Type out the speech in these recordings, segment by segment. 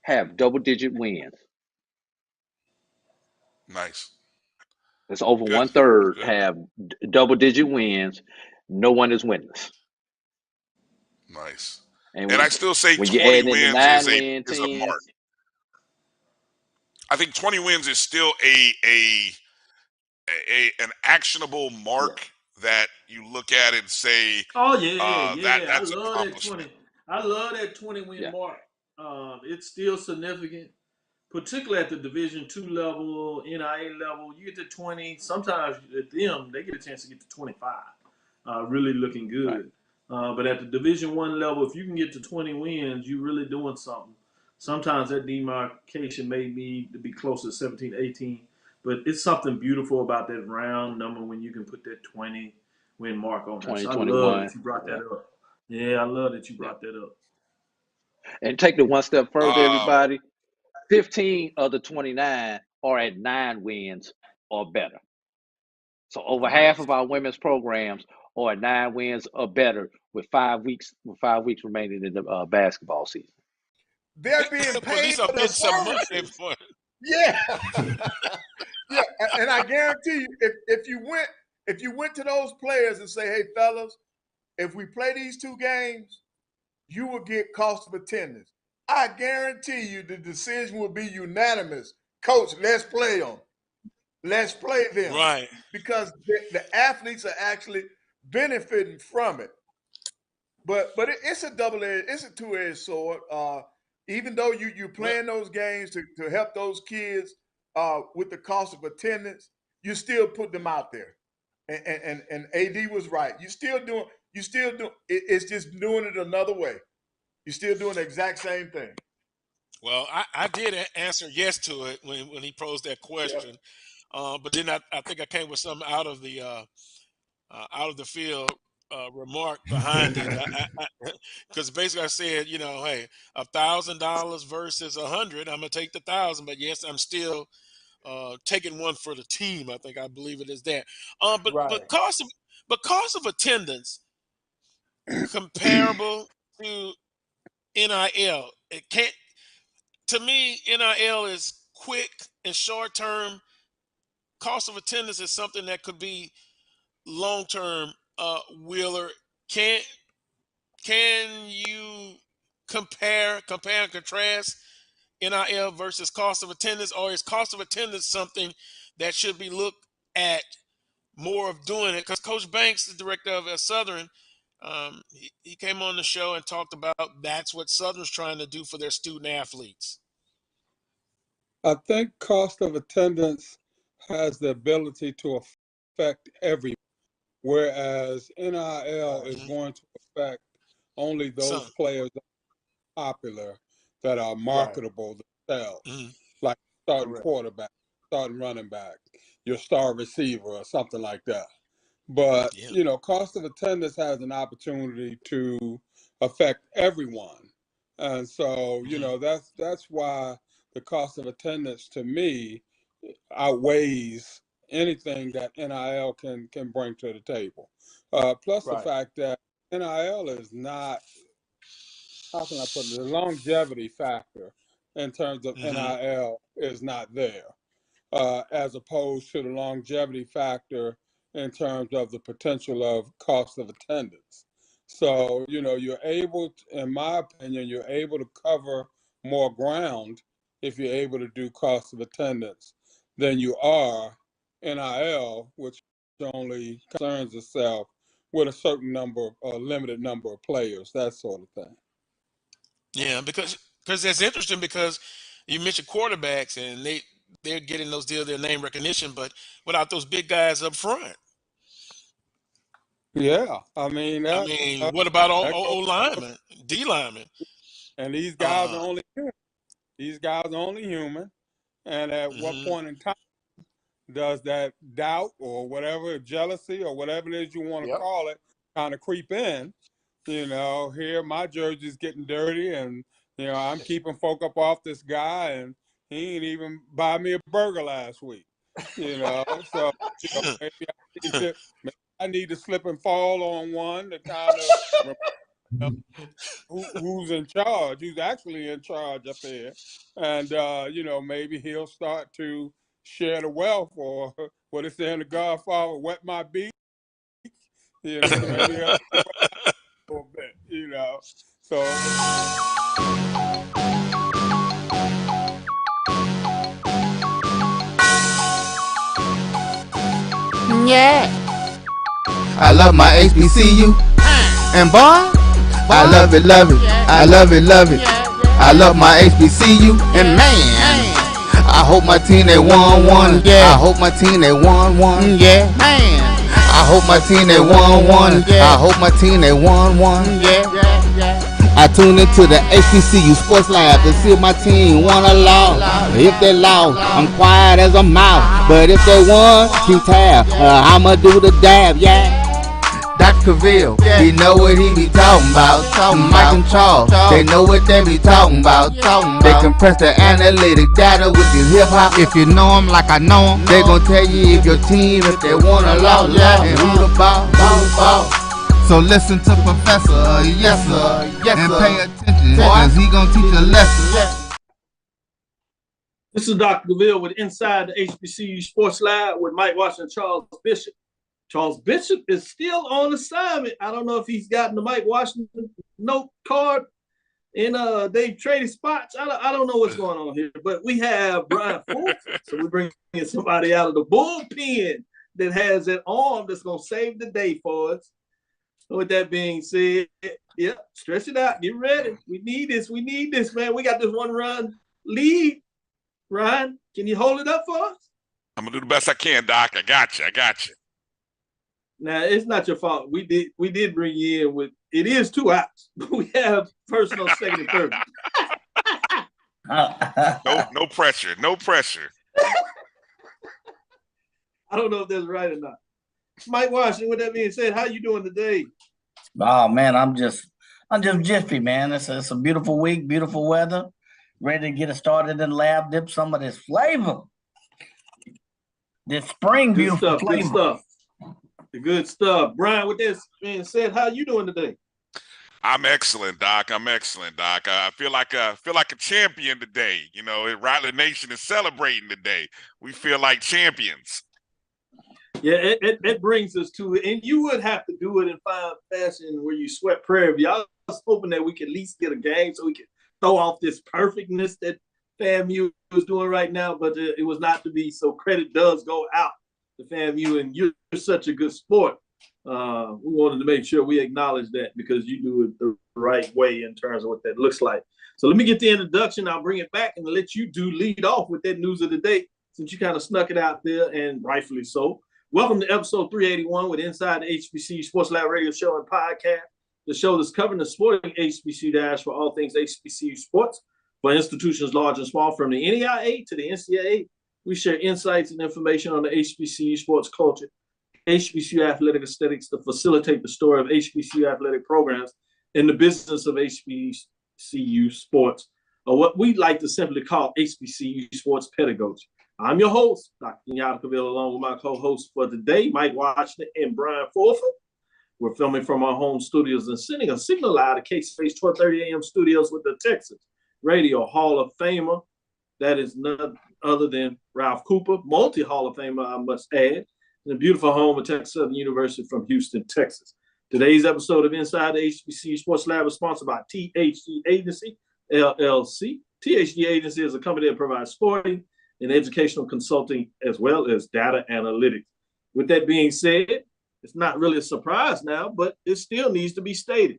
have double-digit wins. Nice. It's over Good. 1/3 Good. have double-digit wins. No one is winless. Nice. And And I still say when you 20 add in the wins 9-win is a mark. teams, I think 20 wins is still an actionable yeah, mark that you look at and say Oh yeah, that yeah. I that's love that accomplishment. 20. I love that 20 win yeah, mark. It's still significant, particularly at the Division II level, NIA level. You get to 20. Sometimes at them, they get a chance to get to 25. Really looking right. good. But at the Division I level, if you can get to 20 wins, you're really doing something. Sometimes that demarcation may need to be closer to 17, 18. But it's something beautiful about that round number when you can put that 20 win mark on there. So I love that 2021. you brought that Yeah, up. Yeah, I love that you yeah. brought that up. And take it one step further, Um, everybody. 15 of the 29 are at 9 wins or better. So over half of our women's programs are at 9 wins or better with 5 weeks remaining in the basketball season. They're being well, at paid least I'm for their getting some money services. for it. Yeah. Yeah. And I guarantee you, if you went to those players and say, hey fellas, if we play these 2 games, you will get cost of attendance. I guarantee you the decision will be unanimous. Coach, let's play them. Let's play them. Right. Because the athletes are actually benefiting from it. But it's a it's a two-edged sword. Even though you're Well, playing those games to help those kids with the cost of attendance, you still put them out there. And AD was right. You still do it's just doing it another way. You're still doing the exact same thing. well, I did answer yes to it when he posed that Yep. question, but then I think I came with something out of the field remark behind it. Because basically I said, hey, $1,000 versus 100. I'm gonna take the 1,000, but yes, I'm still taking one for the team. I believe it is that. But Right. cost of attendance comparable to NIL. It can't. To me, NIL is quick and short term. Cost of attendance is something that could be long term. Wheeler, can can you compare and contrast NIL versus cost of attendance, or is cost of attendance something that should be looked at more of doing it? Because Coach Banks, the director of Southern, he came on the show and talked about that's what Southern's trying to do for their student athletes. I think cost of attendance has the ability to affect every, whereas NIL Right. is Mhm. going to affect only those Some. players that are popular, that are Right. marketable themselves, Mhm. like starting Correct. quarterback, starting running back, your star receiver, or something like that. But Yeah. cost of attendance has an opportunity to affect everyone, and so Mhm. that's why the cost of attendance to me outweighs anything that NIL can bring to the table. Plus the Right. fact that NIL is not, how can I put it, the longevity factor in terms of Mhm. NIL is not there, as opposed to the longevity factor in terms of the potential of cost of attendance. So, you're able, in my opinion, you're able to cover more ground if you're able to do cost of attendance than you are NIL, which only concerns itself with a certain number, a limited number of players, that sort of thing. Yeah, because that's interesting because you mentioned quarterbacks and they're getting those deals, their name recognition, but without those big guys up front. Yeah, I mean I that mean, what about that goes, linemen, D linemen? and these guys are Uh, only human. These guys are only human. And at what mhm. point in time does that doubt or whatever, jealousy or whatever it is you want to Yep. call it, kind of creep in? Here my jersey's getting dirty, and I'm keeping folk up off this guy, and he ain't even buy me a burger last week. So maybe I need to slip and fall on one to kind of who's in charge, who's actually in charge up there. And, maybe he'll start to share the wealth, or what is there in The Godfather, wet my beak. Maybe he'll a little bit. So. Yeah. I love my HBCU. And boy, I love it, love it. I love it, love it. I love my HBCU. And man, I hope my team they won one. I hope my team they won one. Yeah, man. I hope my team they won one. I hope my team they won one. I tune into the HBCU Sports Lab to see if my team won or lost. If they lost, I'm quiet as a mouse. But if they won, keep tab. I'ma do the dab, yeah. Dr. Cavil, he know what he be talking about. Mike and Charles, they know what they be talking about. They compress the analytic data with this hip hop. If you know them like I know them, they gon' tell you if your team, if they won or lost, and who the ball. So listen to Professor, yes sir, and pay attention, cause he gon' teach a lesson. This is Dr. Cavil with Inside the HBCU Sports Lab with Mike Washington and Charles Bishop. Charles Bishop is still on assignment. I don't know if he's gotten the Mike Washington note card and they've traded spots. I don't know what's going on here, but we have Brian Fulton. So we're bringing somebody out of the bullpen that has an arm that's going to save the day for us. So with that being said, yeah, stretch it out. Get ready. We need this. We need this, man. We got this one-run lead. Ryan, can you hold it up for us? I'm going to do the best I can, Doc. I got you. Now, it's not your fault. We did bring you in with, it is 2 outs. We have first on second and third. No pressure. No pressure. I don't know if that's right or not. Mike Washington, with that being said, how you doing today? Oh man, I'm just jiffy, man. It's a beautiful week, beautiful weather. Ready to get it started in the lab, dip some of this flavor. This spring beautiful flavor. Good stuff. The good stuff. Brian, with that being said, how you doing today? I'm excellent, Doc. I feel like a champion today. Rattler Nation is celebrating today. We feel like champions. Yeah, it brings us to it. And you would have to do it in fine fashion where you sweat Prairie View. I was hoping that we could at least get a game so we could throw off this perfectness that FAMU is doing right now, but it was not to be. So credit does go out to FAMU, and you're such a good sport. We wanted to make sure we acknowledge that because you do it the right way in terms of what that looks like. So let me get the introduction. I'll bring it back and let you lead off with that news of the day since you kind of snuck it out there, and rightfully so. Welcome to episode 381 with Inside the HBCU Sports Lab Radio Show and Podcast, the show that's covering the sporting HBCU dash for all things HBCU sports for institutions large and small, from the NEIA to the NCAA. We share insights and information on the HBCU sports culture, HBCU athletic aesthetics to facilitate the story of HBCU athletic programs in the business of HBCU sports, or what we like to simply call HBCU sports pedagogy. I'm your host, Dr. Kenyatta Cavil, along with my co-hosts for today, Mike Washington and Brian Fulton. We're filming from our home studios and sending a signal out of K-Space 12:30 a.m. studios with the Texas Radio Hall of Famer. That is none other than Ralph Cooper, multi-Hall of Famer, I must add, in the beautiful home of Texas Southern University from Houston, Texas. Today's episode of Inside the HBCU Sports Lab is sponsored by THG Agency, LLC. THG Agency is a company that provides sporting and educational consulting as well as data analytics. With that being said, it's not really a surprise now, but it still needs to be stated.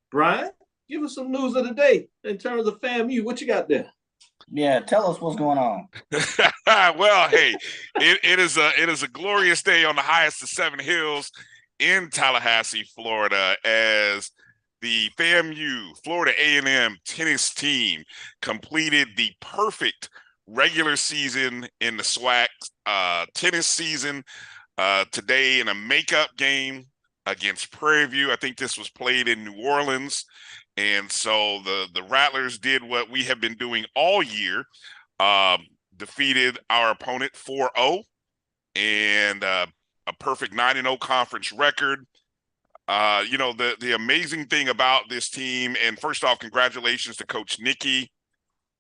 Brian, give us some news of the day in terms of FAMU. What you got there? Yeah, tell us what's going on. Well, hey, it is a glorious day on the highest of 7 hills in Tallahassee, Florida, as the FAMU Florida A&M tennis team completed the perfect regular season in the SWAC tennis season today in a makeup game against Prairie View. I think this was played in New Orleans. And so the Rattlers did what we have been doing all year, defeated our opponent 4-0 and a perfect 9-0 conference record. The amazing thing about this team, and first off, congratulations to Coach Nikki,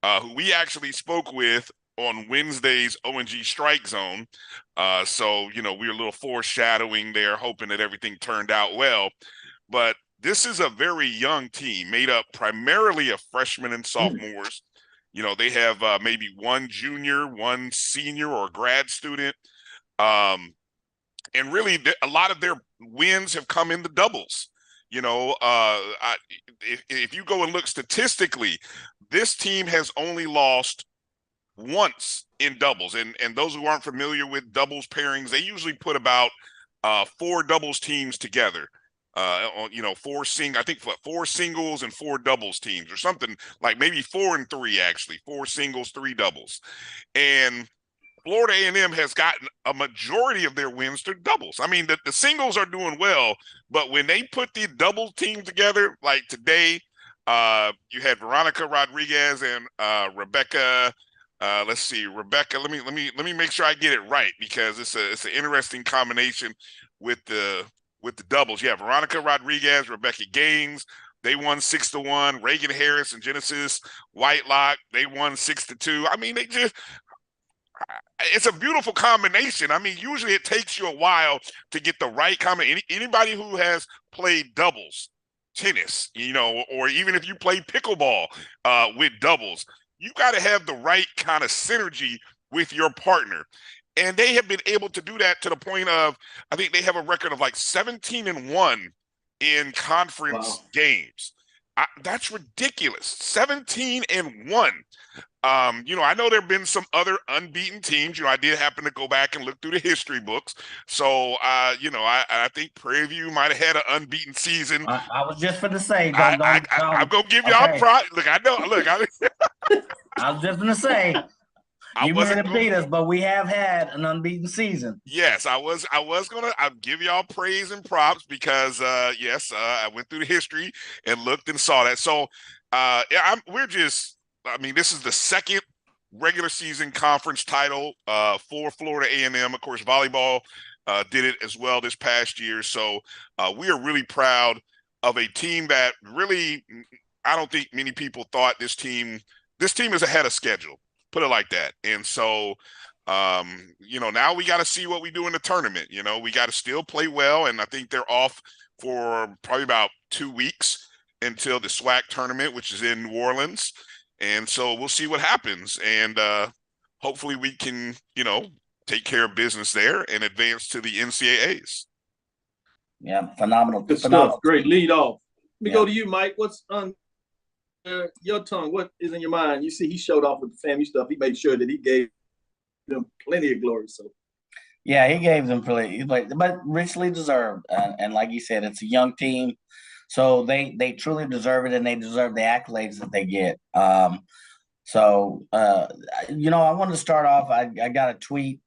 who we actually spoke with on Wednesday's O&G Strike Zone. So, we were a little foreshadowing there, hoping that everything turned out well. But this is a very young team made up primarily of freshmen and sophomores. They have maybe one junior, one senior or grad student. And really, a lot of their wins have come in the doubles. If you go and look statistically, this team has only lost once in doubles. And those who aren't familiar with doubles pairings, they usually put about 4 doubles teams together. I think 4 singles and 4 doubles teams, or something like maybe 4 and 3, actually 4 singles, 3 doubles. And Florida A&M has gotten a majority of their wins to doubles. I mean, the singles are doing well, but when they put the double team together, like today, you had Veronica Rodriguez and Rebecca. Rebecca. Let me make sure I get it right, because it's an interesting combination with the doubles. Yeah, Veronica Rodriguez, Rebecca Gaines, they won 6-1. Reagan Harris and Genesis Whitelock, they won 6-2. I mean, it's a beautiful combination. I mean, usually it takes you a while to get the right combination. Anybody who has played doubles, tennis, or even if you play pickleball with doubles, you got to have the right kind of synergy with your partner. And they have been able to do that to the point of, I think they have a record of like 17-1 in conference games. That's ridiculous. 17-1. I know there have been some other unbeaten teams. I did happen to go back and look through the history books. So, I think Prairie View might have had an unbeaten season. I was just going to say, I'm going to give y'all pride. Look, I know. Look, I was just going to say, you may have beat us, but we have had an unbeaten season. Yes, I was going to. I'll give y'all praise and props because, I went through the history and looked and saw that. So, this is the second regular season conference title for Florida A&M. Of course, volleyball did it as well this past year. So we are really proud of a team that really, I don't think many people thought this team is ahead of schedule, put it like that. And so, now we got to see what we do in the tournament. We got to still play well. And I think they're off for probably about 2 weeks until the SWAC tournament, which is in New Orleans. And so we'll see what happens. And hopefully we can, take care of business there and advance to the NCAAs. Yeah, phenomenal. Good stuff. Great lead off. Let me go to you, Mike. What's on your tongue? What is in your mind? You see, he showed off with the FAMU stuff. He made sure that he gave them plenty of glory. So, yeah, he gave them plenty, but richly deserved. And like you said, it's a young team. So they truly deserve it, and they deserve the accolades that they get. I wanted to start off. I got a tweet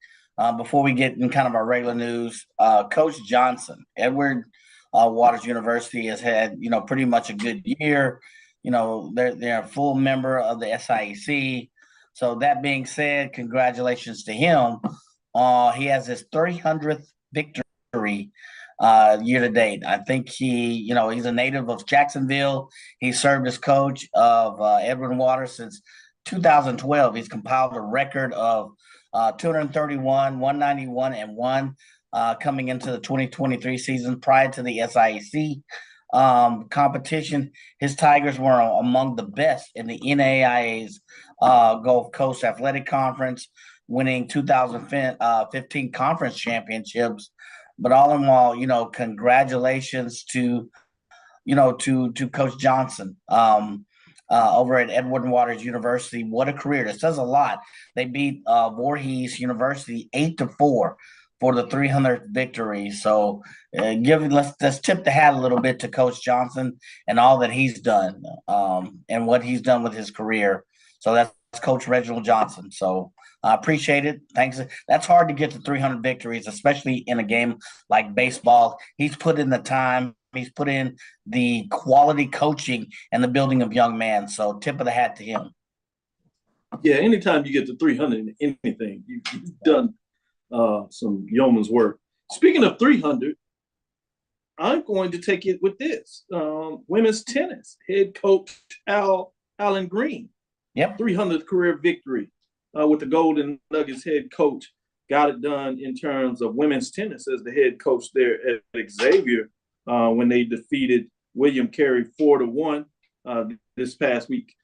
before we get in kind of our regular news. Coach Johnson, Edward Waters University, has had pretty much a good year. They're a full member of the SIEC. So that being said, congratulations to him. He has his 300th victory year to date. I think he's a native of Jacksonville. He served as coach of Edward Waters since 2012. He's compiled a record of 231, 191, and 1 coming into the 2023 season. Prior to the SIEC competition, his Tigers were among the best in the NAIA's Gulf Coast Athletic Conference, winning 2015 conference championships. But all in all, congratulations to Coach Johnson over at Edward Waters University. What a career. That says a lot. They beat Voorhees University 8-4 for the 300th victory. So let's tip the hat a little bit to Coach Johnson and all that he's done and what he's done with his career. So that's Coach Reginald Johnson. So I appreciate it. Thanks. That's hard to get to 300 victories, especially in a game like baseball. He's put in the time. He's put in the quality coaching and the building of young men. So tip of the hat to him. Yeah, anytime you get to 300 in anything, you've done some yeoman's work. Speaking of 300, I'm going to take it with this. Women's tennis head coach Alan Green. Yep. 300th career victory with the Golden Nuggets head coach. Got it done in terms of women's tennis as the head coach there at Xavier when they defeated William Carey 4-1 this past week.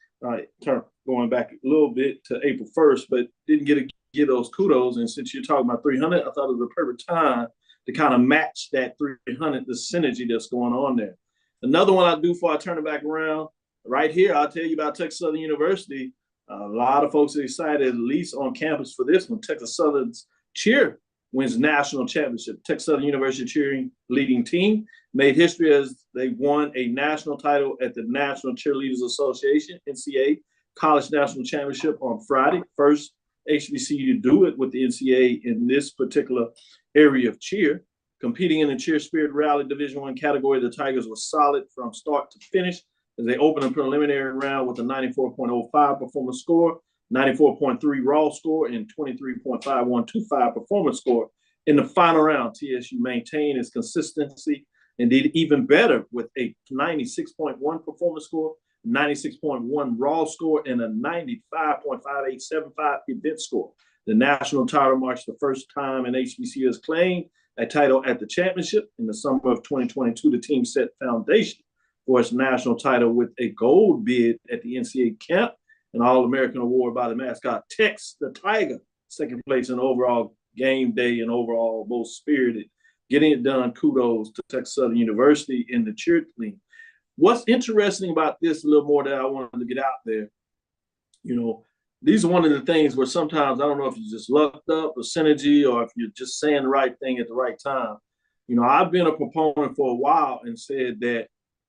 Going back a little bit to April 1st, but didn't get to give those kudos. And since you're talking about 300, I thought it was a perfect time to kind of match that 300, the synergy that's going on there. Another one I do before I turn it back around, right here, I'll tell you about Texas Southern University. A lot of folks are excited, at least on campus, for this one. Texas Southern's cheer wins national championship. Texas Southern University cheering leading team made history as they won a national title at the National Cheerleaders Association, NCAA, College National Championship on Friday. First HBCU to do it with the NCAA in this particular area of cheer. Competing in the Cheer Spirit Rally Division I category, the Tigers were solid from start to finish as they opened a preliminary round with a 94.05 performance score, 94.3 raw score, and 23.5125 performance score. In the final round, TSU maintained its consistency and did even better with a 96.1 performance score, 96.1 raw score, and a 95.5875 event score. The national title marks the first time an HBCU has claimed a title at the championship. In the summer of 2022, the team set foundation for its national title with a gold bid at the NCAA camp, an All-American award by the mascot Tex the Tiger, second place in overall game day and overall most spirited. Getting it done, kudos to Texas Southern University in the cheer team. What's interesting about this a little more that I wanted to get out there, these are one of the things where sometimes I don't know if you just lucked up or synergy or if you're just saying the right thing at the right time. I've been a proponent for a while and said that,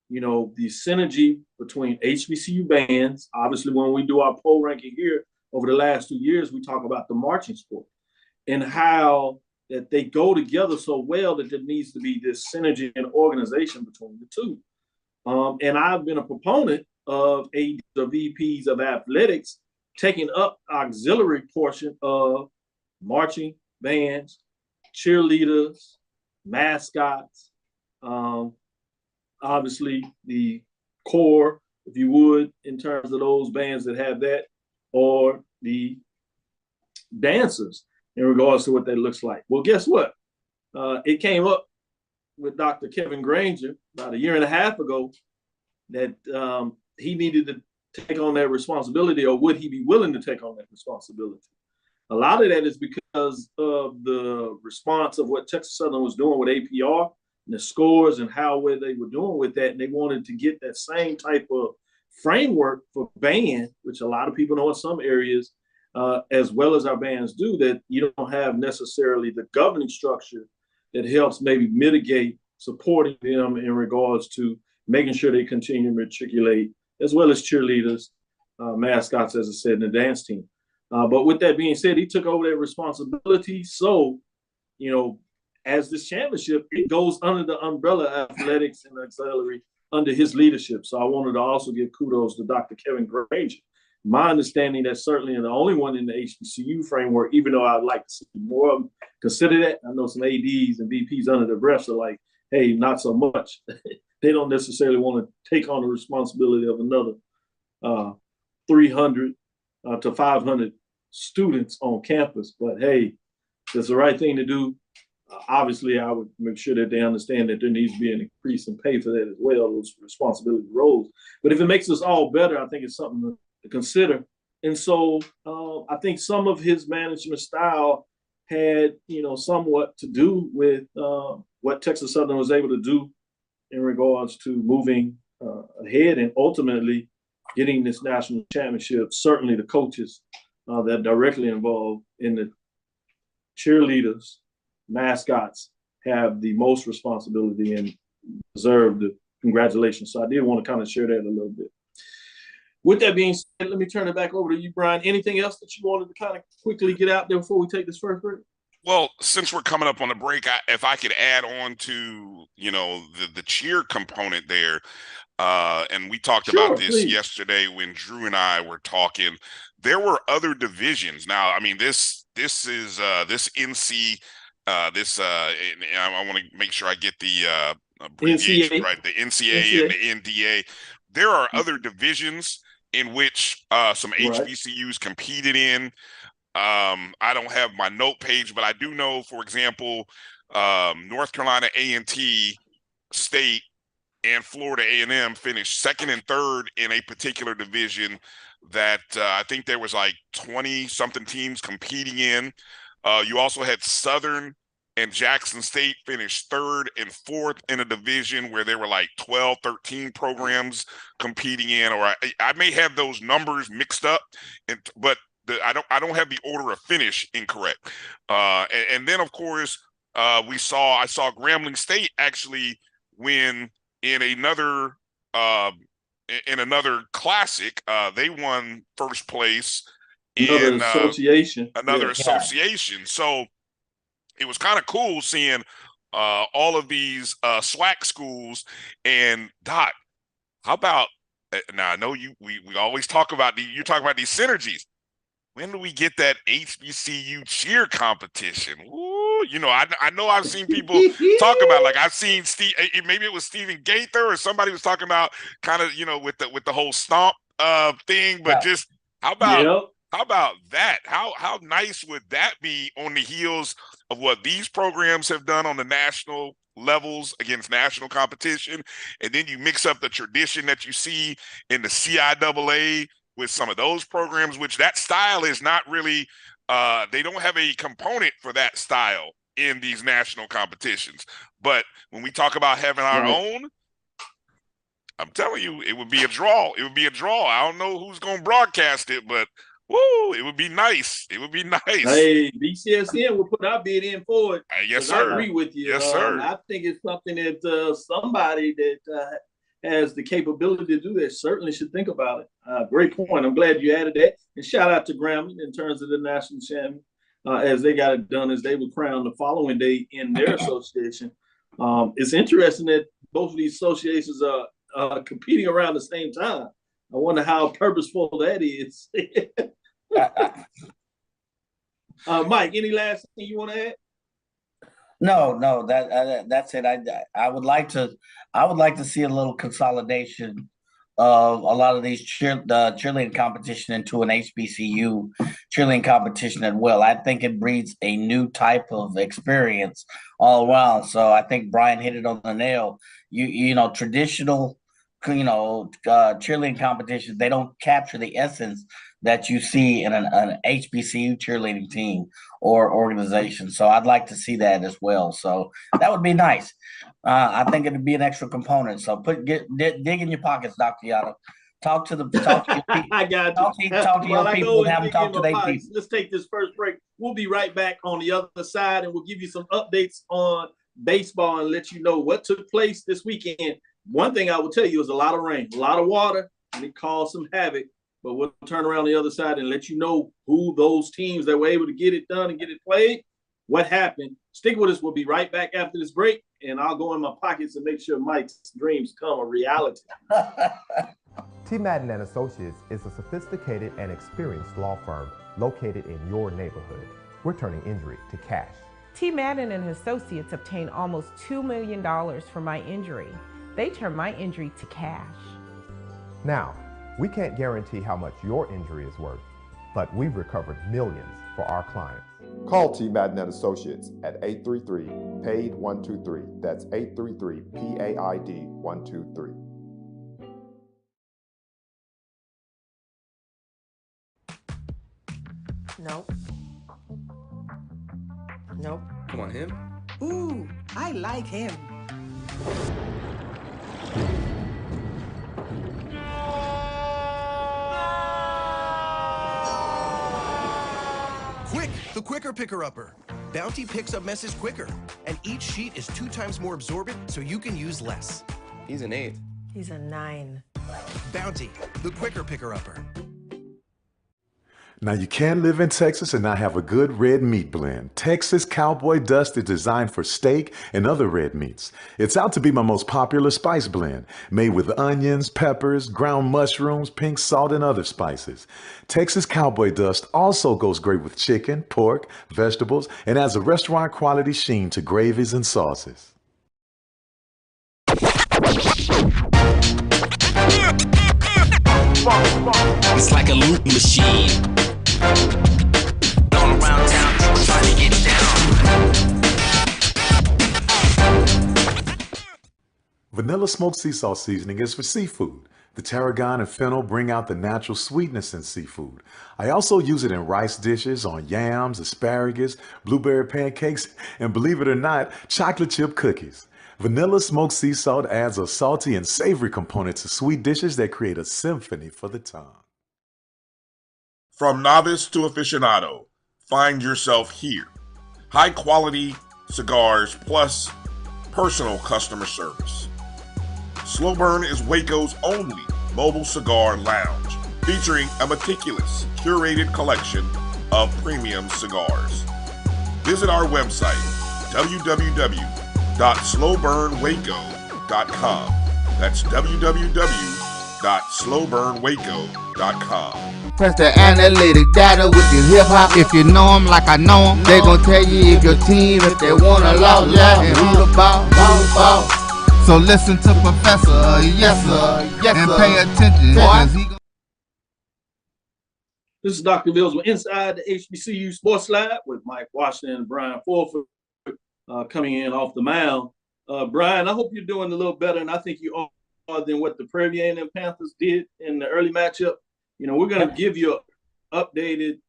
the synergy between HBCU bands, obviously when we do our poll ranking here over the last 2 years, we talk about the marching sport and how that they go together so well that there needs to be this synergy and organization between the two. And I've been a proponent of ADs or VPs of athletics taking up auxiliary portion of marching bands, cheerleaders, mascots, obviously the core, if you would, in terms of those bands that have that, or the dancers in regards to what that looks like. Well, guess what? It came up with Dr. Kevin Granger about 1.5 years ago that he needed to take on that responsibility, or would he be willing to take on that responsibility? A lot of that is because of the response of what Texas Southern was doing with APR and the scores and how well they were doing with that. And they wanted to get that same type of framework for band, which a lot of people know in some areas, as well as our bands do, that you don't have necessarily the governing structure that helps maybe mitigate supporting them in regards to making sure they continue to matriculate, as well as cheerleaders, mascots, as I said, in the dance team. But with that being said, he took over that responsibility. So, as this championship, it goes under the umbrella athletics and auxiliary under his leadership. So I wanted to also give kudos to Dr. Kevin Granger. My understanding that's certainly the only one in the HBCU framework, even though I'd like to see more of them consider that. I know some ADs and VPs under their breath are like, hey, not so much. They don't necessarily want to take on the responsibility of another 300 to 500 students on campus. But hey, it's the right thing to do. Obviously, I would make sure that they understand that there needs to be an increase in pay for that as well, those responsibility roles. But if it makes us all better, I think it's something to consider. And so I think some of his management style had, somewhat to do with what Texas Southern was able to do in regards to moving ahead and ultimately getting this national championship. Certainly the coaches that are directly involved in the cheerleaders, mascots have the most responsibility and deserve the congratulations. So I did want to kind of share that a little bit. With that being said, let me turn it back over to you, Brian. Anything else that you wanted to kind of quickly get out there before we take this first break? Well, since we're coming up on the break, if I could add on to, the cheer component there, and we talked about this yesterday when Drew and I were talking. There were other divisions. Now, I mean, this is this NC. I want to make sure I get the abbreviation, NCAA. right? The NCAA and the NDA. There are other divisions in which some HBCUs competed in. I don't have my note page, but I do know, for example, North Carolina A&T State and Florida A&M finished second and third in a particular division that I think there was like 20-something teams competing in. You also had Southern and Jackson State finished third and fourth in a division where there were like 12, 13 programs competing in, or I may have those numbers mixed up, but I don't have the order of finish incorrect. And then of course I saw Grambling State actually win in another classic. They won first place in another association. So it was kind of cool seeing all of these SWAC schools. And Doc, how about now? I know we always talk about you're talking about these synergies. When do we get that HBCU cheer competition? Ooh, you know, I know I've seen people talk about, like I've seen Steve, maybe it was Stephen Gaither or somebody was talking about kind of, you know, with the whole stomp thing, but just how about that? How nice would that be on the heels of what these programs have done on the national levels against national competition? And then you mix up the tradition that you see in the CIAA with some of those programs, which that style is not really, they don't have a component for that style in these national competitions. But when we talk about having our own, I'm telling you, it would be a draw. It would be a draw. I don't know who's going to broadcast it, but woo, it would be nice. It would be nice. Hey, BCSN will put our bid in for it. Yes, sir. I agree with you. Yes, sir. I think it's something that somebody that has the capability to do that certainly should think about it. Great point. I'm glad you added that. And shout out to Grambling in terms of the national champion, as they got it done, as they were crowned the following day in their association. It's interesting that both of these associations are competing around the same time. I wonder how purposeful that is. Mike, any last thing you want to add? No, that's it. I would like to see a little consolidation of a lot of these cheerleading competition into an HBCU cheerleading competition as well. I think it breeds a new type of experience all around. So I think Brian hit it on the nail. You know, traditional, cheerleading competitions, they don't capture the essence that you see in an HBCU cheerleading team or organization. So I'd like to see that as well. So that would be nice. I think it'd be an extra component. So dig in your pockets, Dr. Yada. Talk to your people. I got you. Talk to your people and have them talk to their people. Let's take this first break. We'll be right back on the other side, and we'll give you some updates on baseball and let you know what took place this weekend. One thing I will tell you is a lot of rain, a lot of water, and it caused some havoc. But we'll turn around the other side and let you know who those teams that were able to get it done and get it played, what happened. Stick with us. We'll be right back after this break, and I'll go in my pockets and make sure Mike's dreams come a reality. T. Madden and Associates is a sophisticated and experienced law firm located in your neighborhood. We're turning injury to cash. T. Madden and Associates obtained almost $2 million for my injury. They turned my injury to cash. Now, we can't guarantee how much your injury is worth, but we've recovered millions for our clients. Call T. Madden and Associates at 833-PAID-123. That's 833-PAID-123. Nope. Nope. Come on, him? Ooh, I like him. Quick, the quicker picker-upper. Bounty picks up messes quicker, and each sheet is 2 times more absorbent, so you can use less. He's an 8. He's a 9. Bounty, the quicker picker-upper. Now, you can't live in Texas and not have a good red meat blend. Texas Cowboy Dust is designed for steak and other red meats. It's out to be my most popular spice blend, made with onions, peppers, ground mushrooms, pink salt, and other spices. Texas Cowboy Dust also goes great with chicken, pork, vegetables, and adds a restaurant quality sheen to gravies and sauces. It's like a loop machine. All around town, people trying to get down. Vanilla smoked sea salt seasoning is for seafood. The tarragon and fennel bring out the natural sweetness in seafood. I also use it in rice dishes, on yams, asparagus, blueberry pancakes, and believe it or not, chocolate chip cookies. Vanilla smoked sea salt adds a salty and savory component to sweet dishes that create a symphony for the tongue. From novice to aficionado, find yourself here. High quality cigars plus personal customer service. Slow Burn is Waco's only mobile cigar lounge, featuring a meticulous, curated collection of premium cigars. Visit our website, www.slowburnwaco.com. That's www.slowburnwaco.com. Press the analytic data with the hip hop. If you know them like I know them, they gon' tell you if your team, if they wanna law, and who the ball. So listen to Professor, yes sir, and pay attention. This is Dr. Bills with Inside the HBCU Sports Lab with Mike Washington and Brian Fulford coming in off the mound. Brian, I hope you're doing a little better, and I think you are than what the Prairie View A&M Panthers did in the early matchup. You know, we're going to give you an updated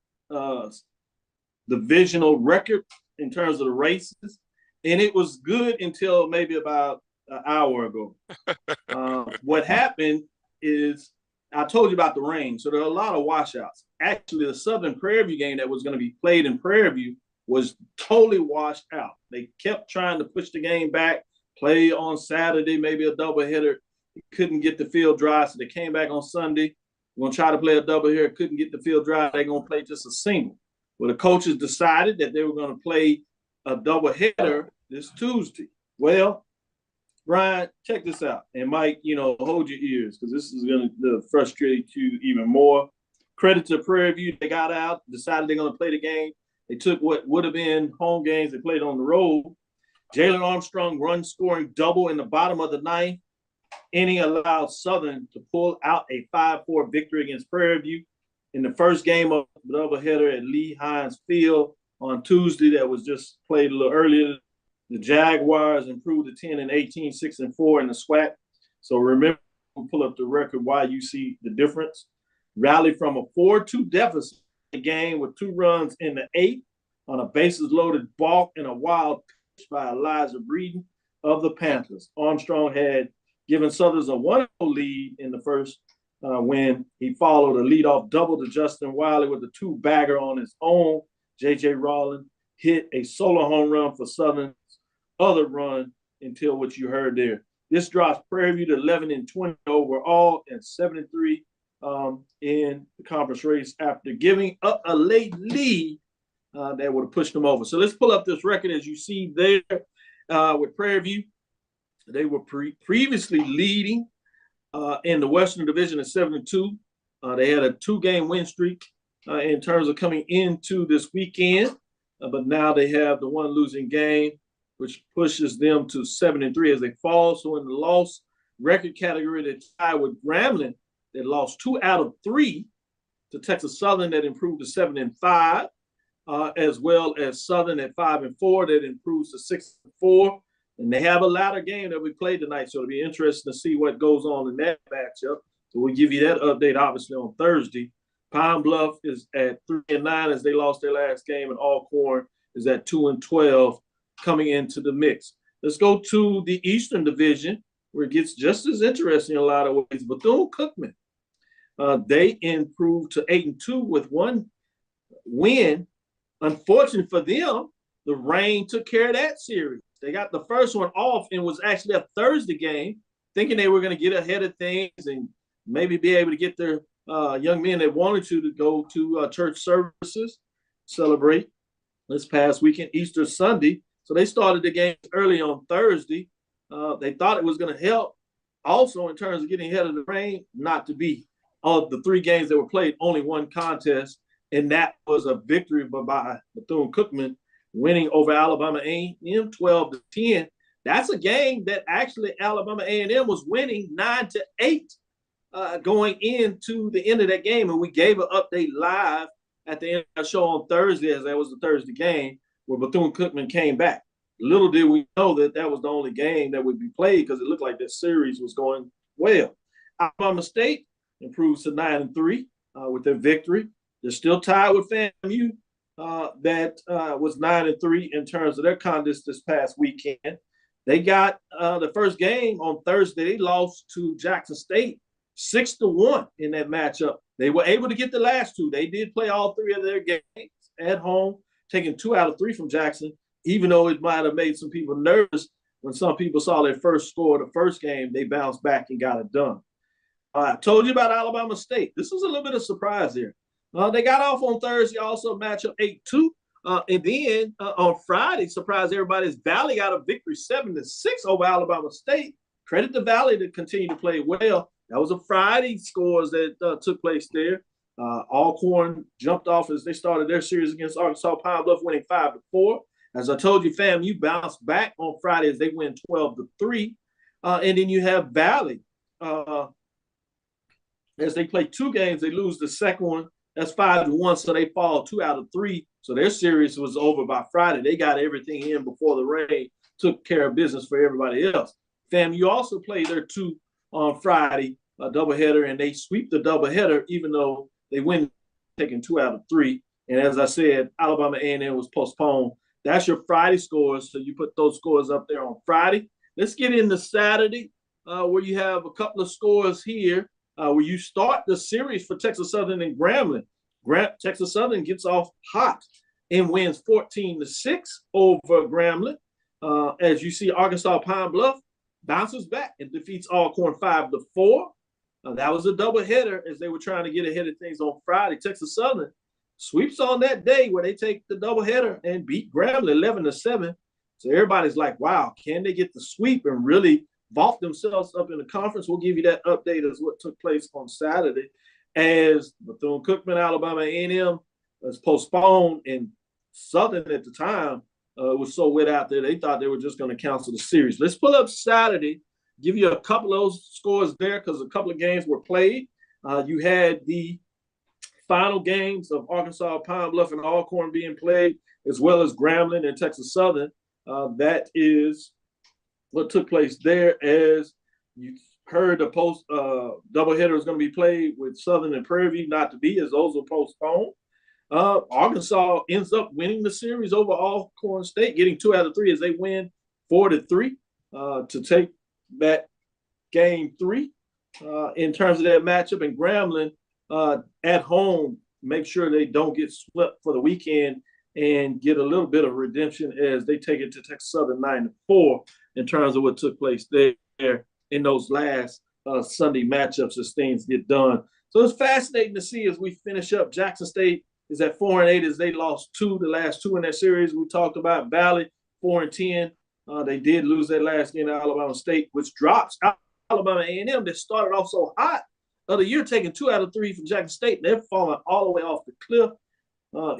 divisional record in terms of the races, and it was good until maybe about an hour ago. What happened is I told you about the rain, so there are a lot of washouts. Actually, the Southern Prairie View game that was going to be played in Prairie View was totally washed out. They kept trying to push the game back, play on Saturday, maybe a doubleheader. Couldn't get the field dry, so they came back on Sunday. We're going to try to play a doubleheader. Couldn't get the field dry. They're going to play just a single. Well, the coaches decided that they were going to play a doubleheader this Tuesday. Well, Brian, check this out. And Mike, you know, hold your ears because this is going to frustrate you even more. Credit to Prairie View. They got out, decided they're going to play the game. They took what would have been home games. They played on the road. Jalen Armstrong run scoring double in the bottom of the ninth inning allowed Southern to pull out a 5-4 victory against Prairie View in the first game of the doubleheader at Lee Hines Field on Tuesday. That was just played a little earlier. The Jaguars improved to 10-18, 6-4 in the SWAC. So remember, pull up the record why you see the difference. Rallied from a 4-2 deficit game with 2 runs in the 8th on a bases-loaded balk and a wild pitch by Elijah Breeden of the Panthers. Armstrong had given Southern a 1-0 lead in the first win. He followed a leadoff double to Justin Wiley with a 2-bagger on his own. J.J. Rawlins hit a solo home run for Southern's other run until what you heard there. This drops Prairie View to 11-20 overall and 7-3 in the conference race after giving up a late lead that would have pushed them over. So let's pull up this record as you see there with Prairie View. They were previously leading in the Western Division at 7-2. They had a 2-game win streak in terms of coming into this weekend, but now they have the one losing game, which pushes them to 7-3 as they fall. So in the loss record category, they tied with Grambling that lost 2 out of 3 to Texas Southern that improved to 7-5, as well as Southern at 5-4 that improves to 6-4. And they have a ladder game that we played tonight, so it'll be interesting to see what goes on in that matchup. So we'll give you that update, obviously, on Thursday. Pine Bluff is at 3-9 as they lost their last game, and Alcorn is at 2-12 coming into the mix. Let's go to the Eastern Division, where it gets just as interesting in a lot of ways. Bethune-Cookman, they improved to 8-2 with 1 win. Unfortunately for them, the rain took care of that series. They got the first one off and was actually a Thursday game, thinking they were going to get ahead of things and maybe be able to get their young men that wanted to go to church services, celebrate this past weekend, Easter Sunday. So they started the game early on Thursday. They thought it was going to help also in terms of getting ahead of the rain, not to be. Of the 3 games that were played, only 1 contest, and that was a victory by Bethune-Cookman, winning over Alabama A&M 12-10. That's a game that actually Alabama A&M was winning 9-8 going into the end of that game, and we gave an update live at the end of the show on Thursday, as that was the Thursday game, where Bethune-Cookman came back. Little did we know that that was the only game that would be played because it looked like that series was going well. Alabama State improves to 9-3 with their victory. They're still tied with FAMU that was 9-3 in terms of their contest this past weekend. They got the first game on Thursday. They lost to Jackson State 6-1 in that matchup. They were able to get the last two. They did play all three of their games at home, taking 2 out of 3 from Jackson, even though it might have made some people nervous when some people saw their first score the first game. They bounced back and got it done. I told you about Alabama State. This was a little bit of surprise here. They got off on Thursday, also matchup 8-2. And then on Friday, surprised everybody, Valley got a victory 7-6 over Alabama State. Credit to Valley to continue to play well. That was a Friday scores that took place there. Alcorn jumped off as they started their series against Arkansas Pine Bluff, winning 5-4. As I told you, FAMU bounced back on Friday as they win 12-3. And then you have Valley. As they play 2 games, they lose the second one. That's 5-1, so they fall 2 out of 3. So their series was over by Friday. They got everything in before the rain took care of business for everybody else. FAMU also played their 2 on Friday, a doubleheader, and they sweep the doubleheader even though they win, taking 2 out of 3. And as I said, Alabama A&M was postponed. That's your Friday scores, so you put those scores up there on Friday. Let's get into Saturday, where you have a couple of scores here. Where you start the series for Texas Southern and Grambling. Texas Southern gets off hot and wins 14-6 over Grambling. As you see, Arkansas Pine Bluff bounces back and defeats Alcorn 5-4. That was a doubleheader as they were trying to get ahead of things on Friday. Texas Southern sweeps on that day where they take the doubleheader and beat Grambling 11-7. So everybody's like, wow, can they get the sweep and really vault themselves up in the conference? We'll give you that update as what took place on Saturday as Bethune-Cookman, Alabama A&M was postponed, and Southern at the time was so wet out there, they thought they were just going to cancel the series. Let's pull up Saturday, give you a couple of those scores there because a couple of games were played. You had the final games of Arkansas, Pine Bluff, and Alcorn being played, as well as Grambling and Texas Southern. That is what took place there. As you heard, the post doubleheader is going to be played with Southern and Prairie View, not to be, as those were postponed. Arkansas ends up winning the series over Alcorn State, getting 2 out of 3 as they win 4-3 to take that game 3 in terms of that matchup. And Grambling at home, make sure they don't get swept for the weekend and get a little bit of redemption as they take it to Texas Southern 9-4 in terms of what took place there in those last Sunday matchups as things get done. So it's fascinating to see as we finish up. Jackson State is at 4-8 as they lost the last 2 in that series. We talked about Valley 4-10. They did lose that last game to Alabama State, which drops Alabama A&M that started off so hot of the year, taking 2 out of 3 from Jackson State. They're falling all the way off the cliff.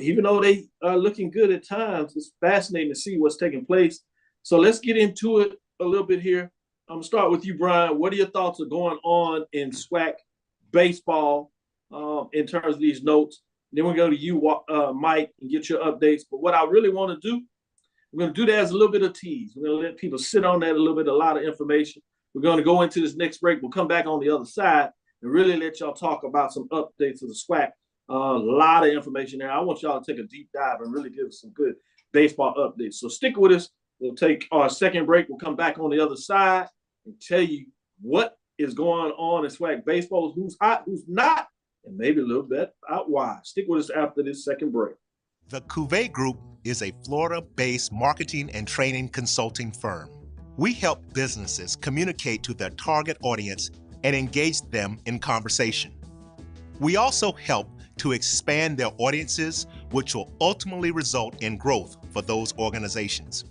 Even though they are looking good at times, it's fascinating to see what's taking place. So let's get into it a little bit here. I'm going to start with you, Brian. What are your thoughts are going on in SWAC baseball in terms of these notes? Then we'll go to you, Mike, and get your updates. But what I really want to do, we're going to do that as a little bit of tease. We're going to let people sit on that a little bit, a lot of information. We're going to go into this next break. We'll come back on the other side and really let y'all talk about some updates of the SWAC. A lot of information there. I want y'all to take a deep dive and really give us some good baseball updates. So stick with us. We'll take our second break. We'll come back on the other side and tell you what is going on in SWAC baseball, who's hot, who's not, and maybe a little bit out why. Stick with us after this second break. The Cavil Group is a Florida-based marketing and training consulting firm. We help businesses communicate to their target audience and engage them in conversation. We also help to expand their audiences, which will ultimately result in growth for those organizations.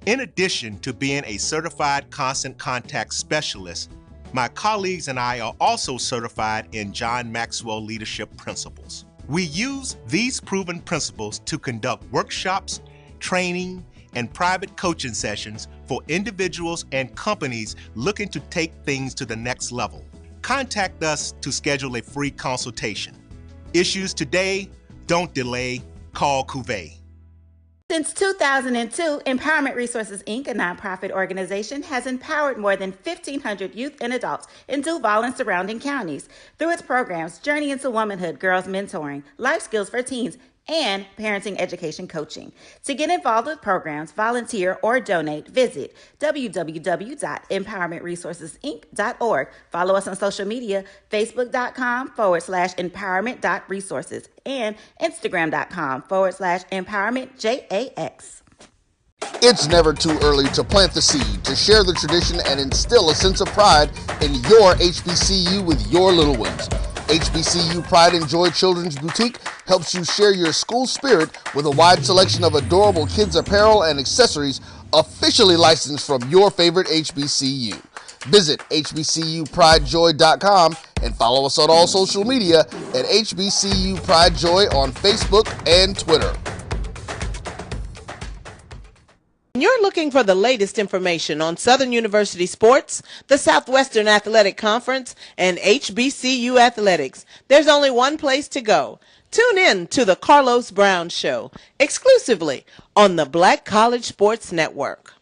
In addition to being a certified constant contact specialist, my colleagues and I are also certified in John Maxwell Leadership Principles. We use these proven principles to conduct workshops, training, and private coaching sessions for individuals and companies looking to take things to the next level. contact us to schedule a free consultation. Issues today, don't delay, call Cavil. Since 2002, Empowerment Resources, Inc., a nonprofit organization, has empowered more than 1,500 youth and adults in Duval and surrounding counties. Through its programs, Journey into Womanhood, Girls Mentoring, Life Skills for Teens, and Parenting Education Coaching. To get involved with programs, volunteer, or donate, visit www.empowermentresourcesinc.org. Follow us on social media, facebook.com/empowerment.resources and instagram.com/empowermentJAX. It's never too early to plant the seed, to share the tradition, and instill a sense of pride in your HBCU with your little ones. HBCU Pride and Joy Children's Boutique helps you share your school spirit with a wide selection of adorable kids' apparel and accessories officially licensed from your favorite HBCU. Visit hbcupridejoy.com and follow us on all social media at HBCU Pride Joy on Facebook and Twitter. You're looking for the latest information on Southern University sports, the Southwestern Athletic Conference, and HBCU athletics. There's only one place to go. Tune in to the Carlos Brown Show, exclusively on the Black College Sports Network.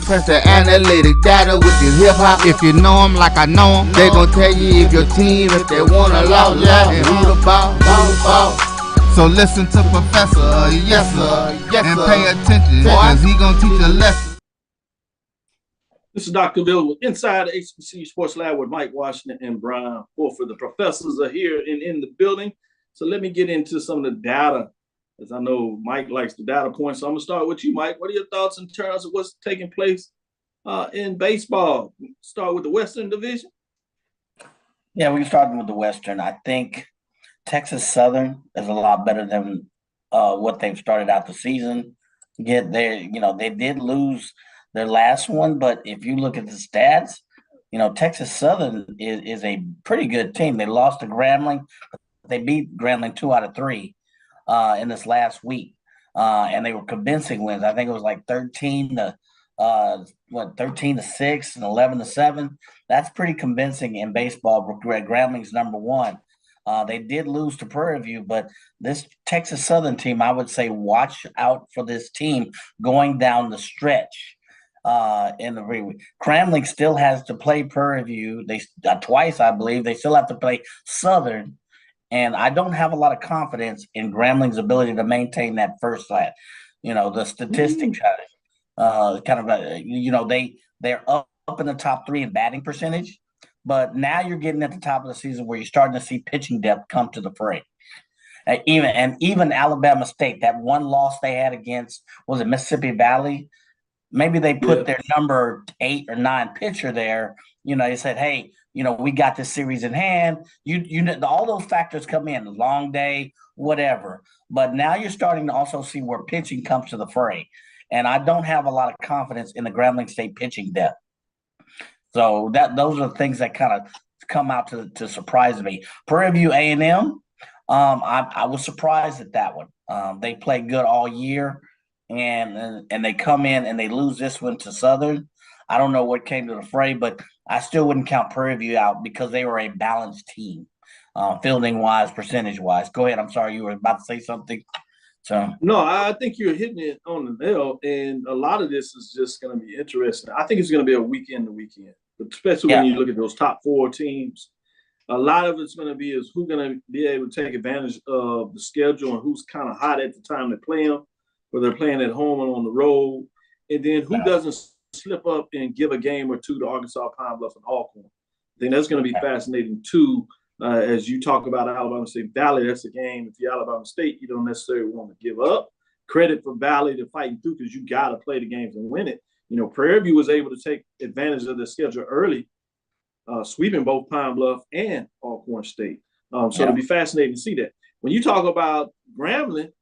Press the analytic data with your hip hop. If you know them like I know them, they gon' tell you if your team, if they wanna loud, and who the ball. So listen to Professor, yes sir, and pay attention, cause he gon' teach a lesson. This is Dr. Cavil with Inside the HBCU Sports Lab with Mike Washington and Brian. Both of the professors are here and in the building. So let me get into some of the data, as I know Mike likes the data points. So I'm gonna start with you, Mike. What are your thoughts in terms of what's taking place in baseball? Start with the Western Division. Yeah, we can start with the Western. I think Texas Southern is a lot better than what they've started out the season. They did lose their last one, but if you look at the stats, Texas Southern is a pretty good team. They lost to Grambling. They beat Grambling 2 out of 3 in this last week, and they were convincing wins. I think it was like 13 to 6 and 11-7. That's pretty convincing in baseball. Grambling's number 1. They did lose to Prairie View, but this Texas Southern team, I would say watch out for this team going down the stretch in the week. Grambling still has to play Prairie View. They twice, I believe. They still have to play Southern, and I don't have a lot of confidence in Grambling's ability to maintain that first side. The statistics they're up in the top 3 in batting percentage. But now you're getting at the top of the season where you're starting to see pitching depth come to the fray. Even Alabama State, that one loss they had against, was it Mississippi Valley? Maybe they put their number 8 or 9 pitcher there. They said, hey, we got this series in hand. All those factors come in, long day, whatever. But now you're starting to also see where pitching comes to the fray. And I don't have a lot of confidence in the Grambling State pitching depth. So those are the things that kind of come out to surprise me. Prairie View A&M, I was surprised at that one. They played good all year, and they come in and they lose this one to Southern. I don't know what came to the fray, but I still wouldn't count Prairie View out because they were a balanced team, fielding-wise, percentage-wise. Go ahead. I'm sorry, you were about to say something. So no, I think you're hitting it on the nail, and a lot of this is just going to be interesting. I think it's going to be a weekend to weekend, but especially when you look at those top 4 teams. A lot of it's going to be is who's going to be able to take advantage of the schedule and who's kind of hot at the time they play them, whether they're playing at home and on the road, and then who doesn't slip up and give a game or two to Arkansas, Pine Bluff, and Alcorn. I think that's going to be fascinating too. As you talk about Alabama State Valley, that's a game. If you're Alabama State, you don't necessarily want to give up credit for Valley to fighting through because you got to play the games and win it. Prairie View was able to take advantage of the schedule early, sweeping both Pine Bluff and Alcorn State. So it'll be fascinating to see that. When you talk about Grambling,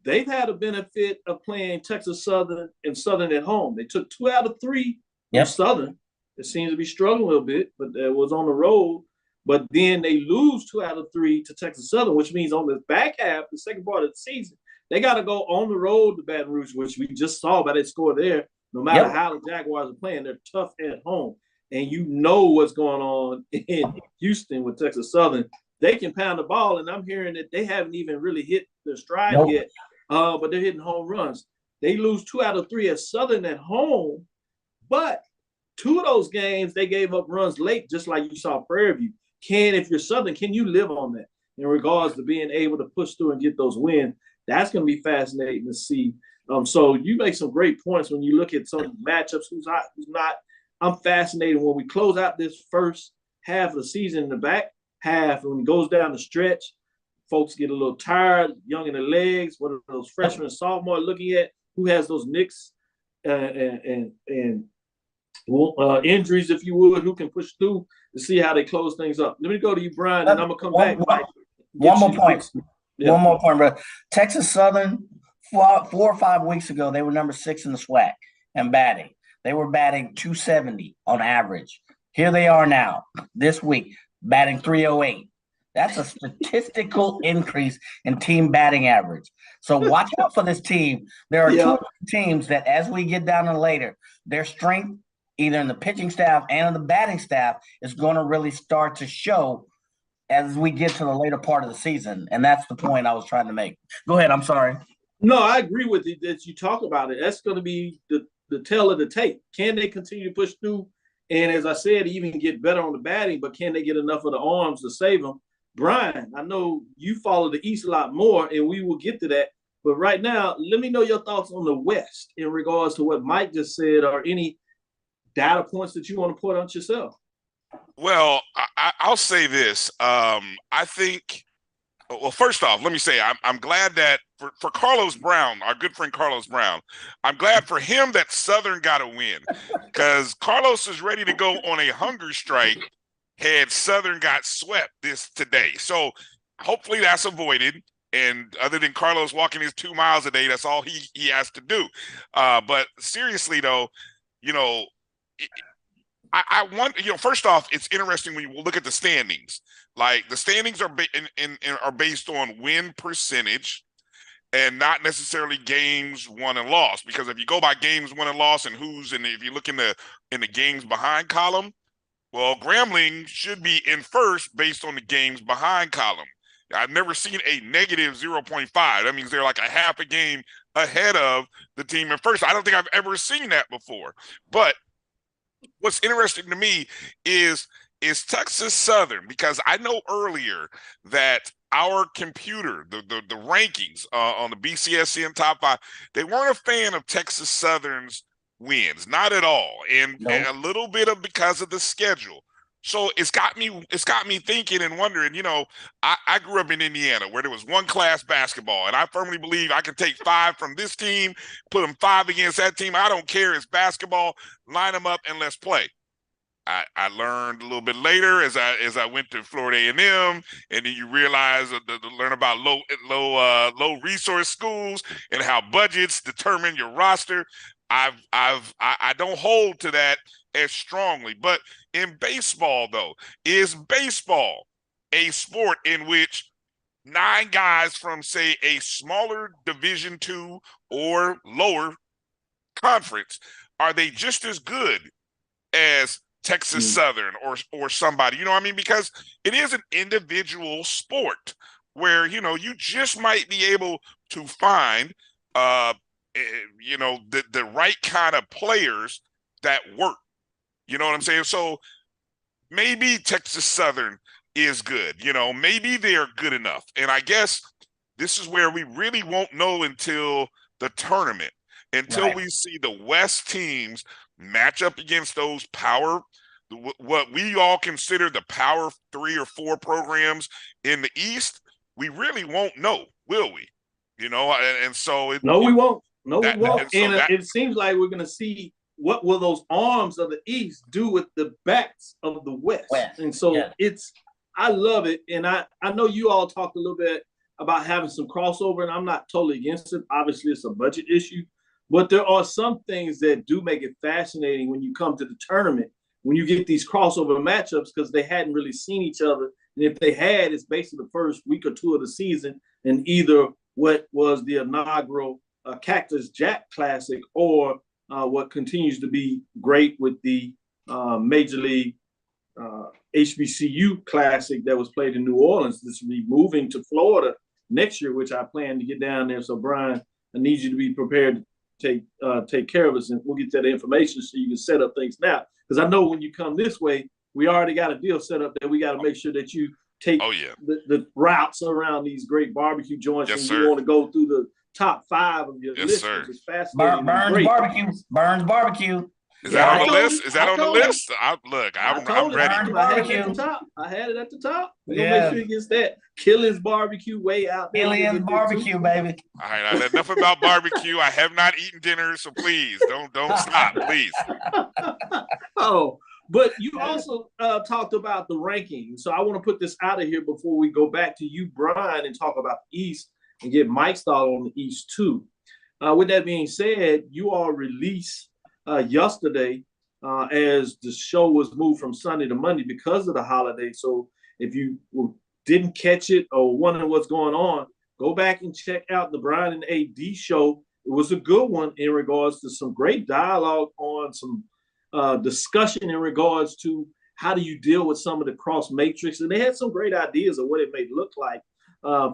they've had a benefit of playing Texas Southern and Southern at home. They took 2 out of 3 from Southern. It seems to be struggling a little bit, but it was on the road. But then they lose 2 out of 3 to Texas Southern, which means on the back half, the second part of the season, they got to go on the road to Baton Rouge, which we just saw by that score there. No matter how the Jaguars are playing, they're tough at home. and you know what's going on in Houston with Texas Southern, they can pound the ball. And I'm hearing that they haven't even really hit their stride yet, but they're hitting home runs. They lose 2 out of 3 at Southern at home, but 2 of those games they gave up runs late, just like you saw Prairie View. If you're Southern, can you live on that in regards to being able to push through and get those wins? That's going to be fascinating to see. So you make some great points when you look at some matchups, who's hot, who's not. I'm fascinated when we close out this first half of the season in the back half, when it goes down the stretch, folks get a little tired, young in the legs. What are those freshmen and sophomore looking at? Who has those nicks and injuries, if you would, who can push through to see how they close things up. Let me go to you, Brian, and I'm going to come back. One more point. One more point, bro. Texas Southern, 4 or 5 weeks ago, they were number 6 in the SWAC and batting. They were batting 270 on average. Here they are now, this week, batting 308. That's a statistical increase in team batting average. So watch out for this team. There are 2 teams that, as we get down to later, their strength, either in the pitching staff and in the batting staff, is going to really start to show as we get to the later part of the season. And that's the point I was trying to make. Go ahead. I'm sorry. No, I agree with you that you talk about it. That's going to be the tail of the tape. Can they continue to push through? And as I said, even get better on the batting, but can they get enough of the arms to save them? Brian, I know you follow the East a lot more, and we will get to that. But right now, let me know your thoughts on the West in regards to what Mike just said, or any data points that you want to put on yourself. Well, I'll say this. I think, well, first off, let me say I'm glad that for Carlos Brown, our good friend Carlos Brown, I'm glad for him that Southern got a win, because Carlos is ready to go on a hunger strike had Southern got swept today. So hopefully that's avoided. And other than Carlos walking his 2 miles a day, that's all he has to do. But seriously, though, I want, first off, it's interesting when you look at the standings. Like, the standings are are based on win percentage and not necessarily games won and lost. Because if you go by games won and lost and if you look in the games behind column, well, Grambling should be in first based on the games behind column. I've never seen a negative 0.5. That means they're like a half a game ahead of the team in first. I don't think I've ever seen that before. But what's interesting to me is Texas Southern, because I know earlier that our computer, the rankings on the BCSN top 5, they weren't a fan of Texas Southern's wins, not at all, and a little bit of because of the schedule. So it's got me thinking and wondering. I grew up in Indiana where there was one class basketball, and I firmly believe I can take 5 from this team, put them 5 against that team. I don't care. It's basketball. Line them up and let's play. I learned a little bit later as I went to Florida A&M, and then you realize learn about low resource schools and how budgets determine your roster. I don't hold to that as strongly. But in baseball, though, is baseball a sport in which 9 guys from, say, a smaller Division II or lower conference, are they just as good as Texas Southern or somebody? You know what I mean? Because it is an individual sport where, you just might be able to find the right kind of players that work. You know what I'm saying? So maybe Texas Southern is good. Maybe they're good enough. And I guess this is where we really won't know until the tournament, until we see the West teams match up against those what we all consider the power 3 or 4 programs in the East. We really won't know, will we? And so no, we won't. No, we won't. It seems like we're going to see what will those arms of the East do with the backs of the West. And so I love it. And I know you all talked a little bit about having some crossover, and I'm not totally against it. Obviously, it's a budget issue. But there are some things that do make it fascinating when you come to the tournament, when you get these crossover matchups, because they hadn't really seen each other. And if they had, it's basically the first week or 2 of the season, and either what was the inaugural Cactus Jack Classic or what continues to be great with the Major League HBCU Classic that was played in New Orleans. This will be moving to Florida next year, which I plan to get down there. So, Brian, I need you to be prepared to take care of us, and we'll get that information so you can set up things now. Because I know when you come this way, we already got a deal set up that we got to make sure that you take the routes around these great barbecue joints, and you want to go through the top 5 of your list. It's fascinating. Burns Barbecue. Is that on the list? Is that on the list? I'm ready. I had it at the top. We're going to make sure it gets that Killian's Barbecue way out there. Killian's Barbecue, baby. All right, enough about barbecue. I have not eaten dinner, so please don't stop, please. But you also talked about the ranking. So I want to put this out of here before we go back to you, Brian, and talk about the East and get Mike's thought on the East too. With that being said, you all released yesterday as the show was moved from Sunday to Monday because of the holiday. So if you didn't catch it or wondering what's going on, go back and check out the Brian and AD show. It was a good one in regards to some great dialogue on some discussion in regards to how do you deal with some of the cross matrix. And they had some great ideas of what it may look like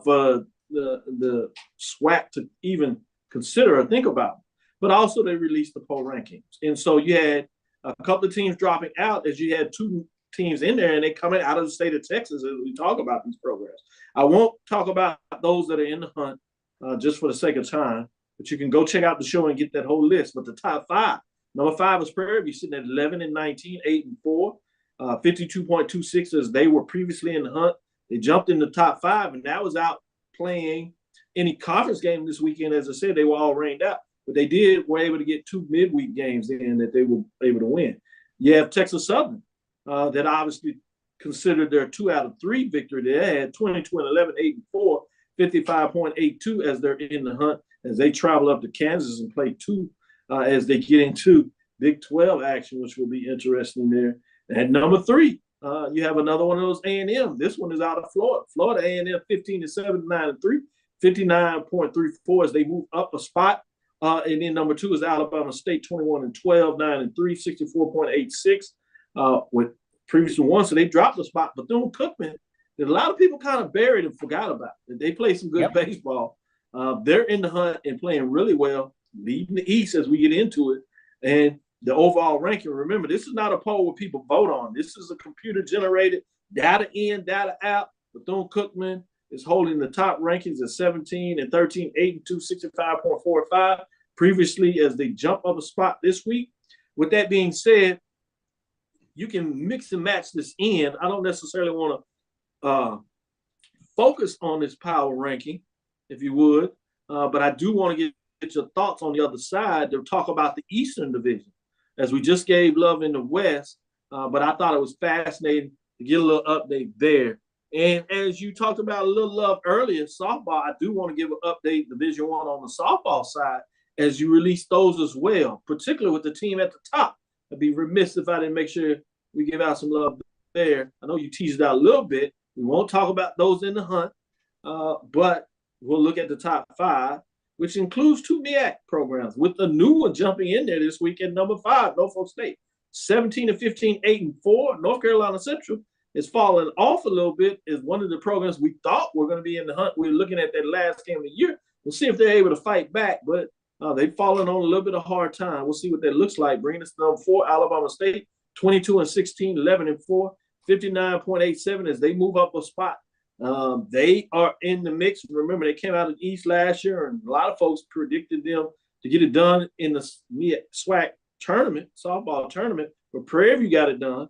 for the SWAC to even consider or think about. But also they released the poll rankings. And so you had a couple of teams dropping out as you had 2 teams in there, and they coming out of the state of Texas as we talk about these programs. I won't talk about those that are in the hunt just for the sake of time, but you can go check out the show and get that whole list. But the top 5, number 5 is Prairie View, sitting at 11-19, 8-4, 52.26 as they were previously in the hunt. They jumped in the top 5, and that was out playing any conference game this weekend. As I said, they were all rained out. But they were able to get 2 midweek games in that they were able to win. You have Texas Southern that obviously considered their 2 out of 3 victory. They had 22-11, 8-4, 55.82 as they're in the hunt as they travel up to Kansas and play 2 as they get into Big 12 action, which will be interesting there. And number 3, you have another one of those A&M. This one is out of Florida. Florida A&M 15-7, 9-3, 59.34 as they move up a spot. And then number 2 is Alabama State, 21-12, 9-3, 64.86 with previous 1. So they dropped the spot. Bethune-Cookman, that a lot of people kind of buried and forgot about. They play some good baseball. They're in the hunt and playing really well, leading the East as we get into it. And the overall ranking, remember, this is not a poll where people vote on. This is a computer-generated data in, data out. Bethune-Cookman is holding the top rankings at 17 and 13, 8 and 2, 65.45. Previously, as they jump up a spot this week. With that being said, you can mix and match this in. I don't necessarily want to focus on this power ranking, if you would, but I do want to get your thoughts on the other side to talk about the Eastern Division, as we just gave love in the West, but I thought it was fascinating to get a little update there. And as you talked about a little love earlier, softball, I do want to give an update, Division I on the softball side, as you release those as well, particularly with the team at the top. I'd be remiss if I didn't make sure we give out some love there. I know you teased it out a little bit. We won't talk about those in the hunt, but we'll look at the top 5, which includes 2 MEAC programs, with the new one jumping in there this week at number 5, Norfolk State, 17-15, 8-4. North Carolina Central is falling off a little bit as one of the programs we thought were going to be in the hunt. We're looking at that last game of the year. We'll see if they're able to fight back, but they've fallen on a little bit of hard time. We'll see what that looks like. Bringing us to number 4, Alabama State, 22-16, 11-4, 59.87 as they move up a spot. They are in the mix. Remember, they came out of the East last year, and a lot of folks predicted them to get it done in the SWAC tournament, softball tournament, but Prairie View got it done.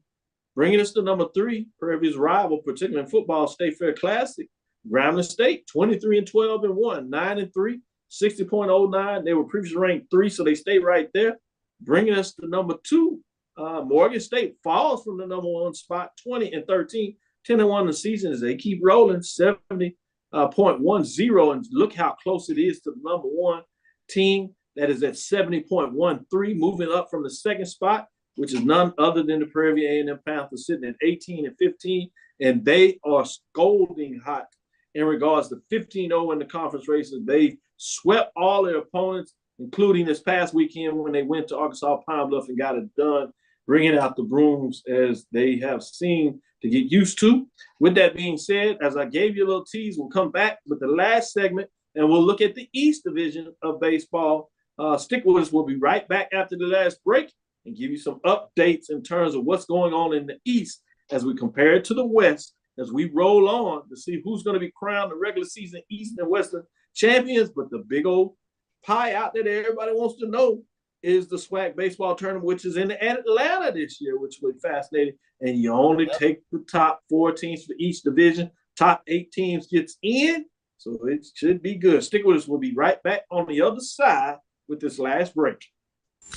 Bringing us to number 3, Prairie View's rival, particularly in football, State Fair Classic, Grambling State, 23-12-1, 9-3. 60.09. They were previously ranked 3, so they stay right there. Bringing us to number 2, Morgan State falls from the number 1 spot, 20-13, 10-1 the season as they keep rolling, 70.10. And look how close it is to the number 1 team that is at 70.13, moving up from the 2nd spot, which is none other than the Prairie View A&M Panthers, sitting at 18-15, and they are scolding hot in regards to 15-0 in the conference races. They swept all their opponents, including this past weekend when they went to Arkansas Pine Bluff and got it done. bringing out the brooms as they have seen to get used to. With that being said, as I gave you a little tease, we'll come back with the last segment and we'll look at the East Division of baseball. Stick with us. We'll be right back after the last break and give you some updates in terms of what's going on in the East as we compare it to the West, as we roll on to see who's going to be crowned the regular season East and Western champions. But the big old pie out there that everybody wants to know is the SWAC baseball tournament, which is in Atlanta this year, which will be fascinating. And you only take the top 4 teams for each division. Top 8 teams gets in, so it should be good. Stick with us. We'll be right back on the other side with this last break.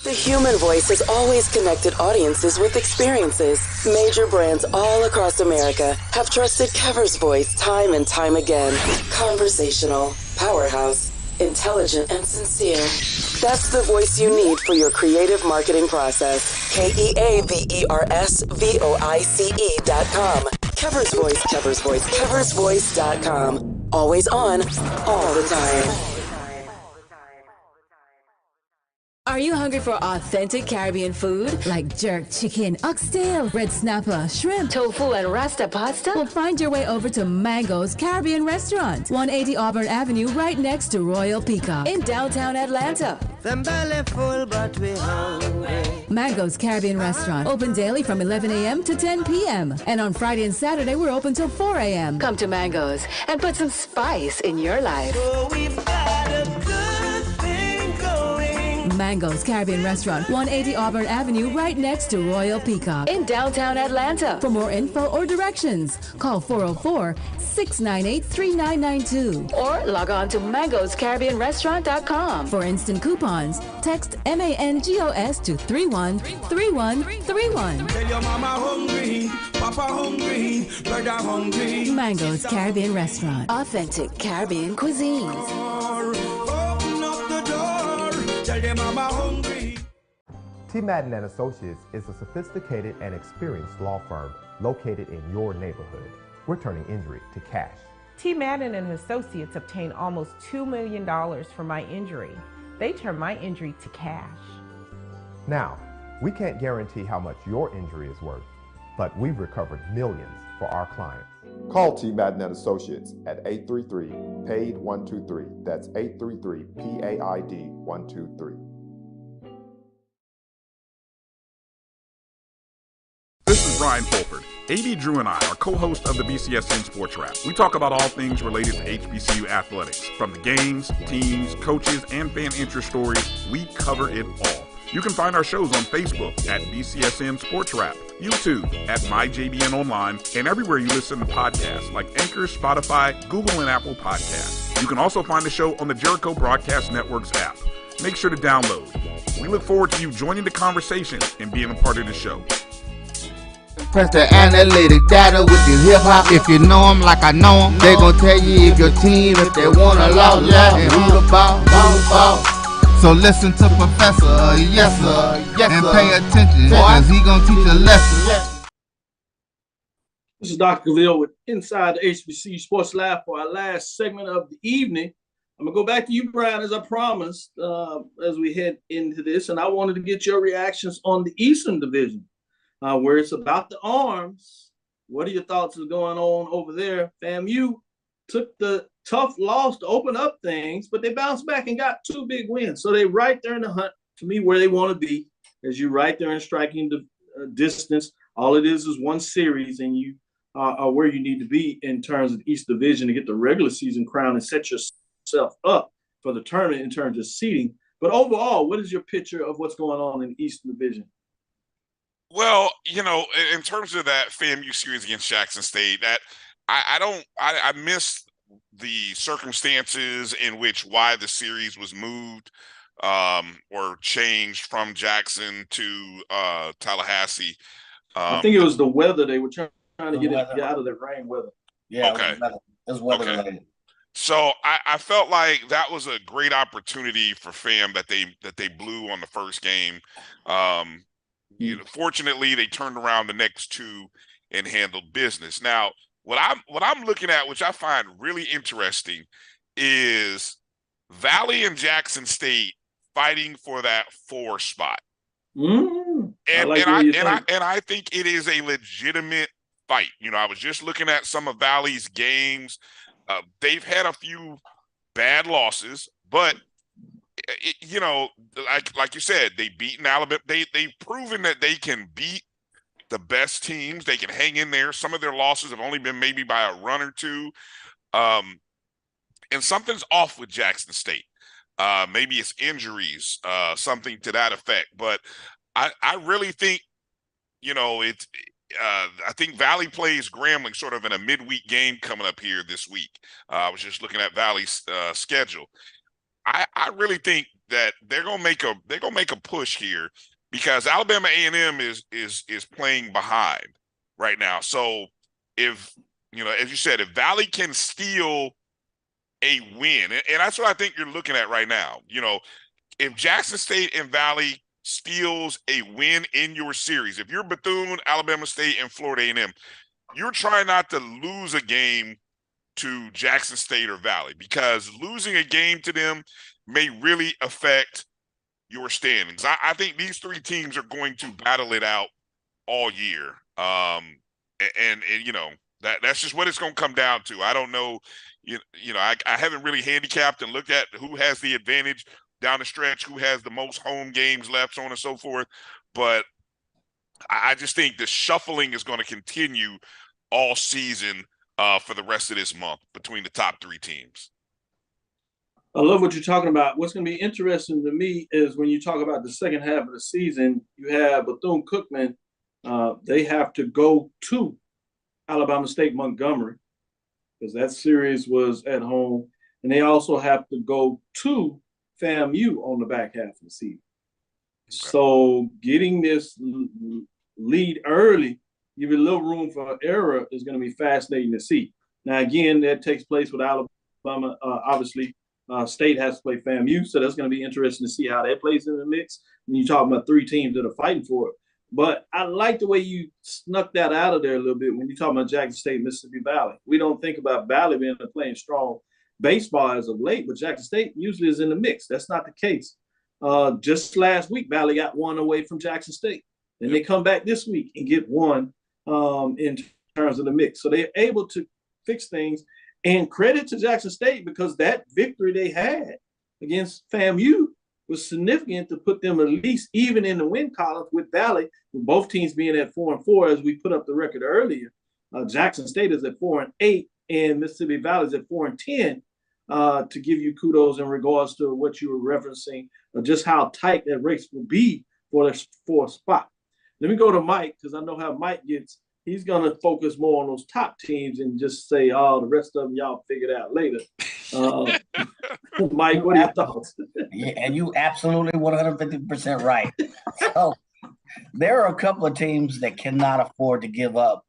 The human voice has always connected audiences with experiences. Major brands all across America have trusted Kever's voice time and time again. Conversational, powerhouse, intelligent, and sincere. That's the voice you need for your creative marketing process. KeaversVoice.com. Kever's Voice, Kever's Voice, KeversVoice.com. Always on, all the time. Are you hungry for authentic Caribbean food? Like jerk chicken, oxtail, red snapper, shrimp, tofu, and rasta pasta? Well, find your way over to Mango's Caribbean Restaurant, 180 Auburn Avenue, right next to Royal Peacock in downtown Atlanta. Them belly full, but we hungry. Mango's Caribbean Restaurant, open daily from 11 a.m. to 10 p.m. And on Friday and Saturday, we're open till 4 a.m. Come to Mango's and put some spice in your life. So we've got a good thing going. Mango's Caribbean Restaurant, 180 Auburn Avenue, right next to Royal Peacock in downtown Atlanta. For more info or directions, call 404-698-3992 or log on to mangoscaribbeanrestaurant.com. For instant coupons, text MANGOS to 313131. Tell your mama hungry, papa hungry, brother hungry. Mango's Caribbean Restaurant, authentic Caribbean cuisines. Open up the door, tell your mama hungry. T. Madden and Associates is a sophisticated and experienced law firm located in your neighborhood. We're turning injury to cash. T. Madden and Associates obtained almost $2 million for my injury. They turned my injury to cash. Now, we can't guarantee how much your injury is worth, but we've recovered millions for our clients. Call T. Madden and Associates at 833-PAID-123. That's 833-PAID-123. This is Brian Fulford. A.B. Drew and I are co-hosts of the BCSN Sports Wrap. We talk about all things related to HBCU athletics. From the games, teams, coaches, and fan interest stories, we cover it all. You can find our shows on Facebook at BCSN Sports Wrap, YouTube at MyJBN Online, and everywhere you listen to podcasts like Anchor, Spotify, Google, and Apple Podcasts. You can also find the show on the Jericho Broadcast Network's app. Make sure to download. We look forward to you joining the conversation and being a part of the show. Press the analytic data with the hip hop. If you know them like I know them, they gon' tell you if your team, if they wanna lose, and who the ball. So listen to Professor, yes sir, and pay attention, cause he gon' teach a lesson. This is Dr. Cavil with Inside the HBCU Sports Lab for our last segment of the evening. I'm gonna go back to you, Brian, as I promised, as we head into this, and I wanted to get your reactions on the Eastern Division. Where it's about the arms. What are your thoughts of going on over there? FAMU took the tough loss to open up things, but they bounced back and got 2 big wins. So they're right there in the hunt, to me, where they want to be, as you're right there in striking distance. All it is one series, and you are where you need to be in terms of the East Division to get the regular season crown and set yourself up for the tournament in terms of seeding. But overall, what is your picture of what's going on in the Eastern Division? Well, you know, in terms of that FAMU series against Jackson State, that I missed the circumstances in which why the series was moved or changed from Jackson to Tallahassee. I think it was the weather. They were trying to get out of the rain weather. Yeah, okay. It was weather related. So I felt like that was a great opportunity for FAM that they blew on the first game. You know, fortunately, they turned around the next 2 and handled business. Now, what I'm looking at, which I find really interesting, is Valley and Jackson State fighting for that 4 spot. And like and where I you and I think. and I think it is a legitimate fight. I was just looking at some of Valley's games. They've had a few bad losses, but like you said, they've beaten Alabama. They've proven that they can beat the best teams. They can hang in there. Some of their losses have only been maybe by a run or two. And something's off with Jackson State. Maybe it's injuries, something to that effect. But I really think, it's. I think Valley plays Grambling sort of in a midweek game coming up here this week. I was just looking at Valley's schedule. I really think that they're gonna make a push here because Alabama A&M is playing behind right now. So if as you said, if Valley can steal a win, and that's what I think you're looking at right now. If Jackson State and Valley steals a win in your series, if you're Bethune, Alabama State, and Florida A&M, you're trying not to lose a game to Jackson State or Valley, because losing a game to them may really affect your standings. I think these three teams are going to battle it out all year. And that's just what it's going to come down to. I don't know. I haven't really handicapped and looked at who has the advantage down the stretch, who has the most home games left, so on and so forth. But I just think the shuffling is going to continue all season for the rest of this month between the top three teams. I love what you're talking about. What's going to be interesting to me is when you talk about the second half of the season, you have Bethune-Cookman. They have to go to Alabama State Montgomery because that series was at home. And they also have to go to FAMU on the back half of the season. Okay. So getting this lead early, give you a little room for error, is going to be fascinating to see. Now, again, that takes place with Alabama. Obviously, State has to play FAMU, so that's going to be interesting to see how that plays in the mix when you talk about three teams that are fighting for it. But I like the way you snuck that out of there a little bit when you talk about Jackson State, Mississippi Valley. We don't think about Valley being playing strong baseball as of late, but Jackson State usually is in the mix. That's not the case. Just last week, Valley got one away from Jackson State. Then they come back this week and get one in terms of the mix. So they're able to fix things. And credit to Jackson State, because that victory they had against FAMU was significant to put them at least even in the win column with Valley, with both teams being at 4-4 as we put up the record earlier. Jackson State is at 4-8 and Mississippi Valley is at 4-10. To give you kudos in regards to what you were referencing, just how tight that race will be for the fourth spot. Let me go to Mike, because I know how Mike gets. He's going to focus more on those top teams and just say, oh, the rest of them y'all figure it out later. Mike, what are your thoughts? Yeah, and you absolutely 150% right. So there are a couple of teams that cannot afford to give up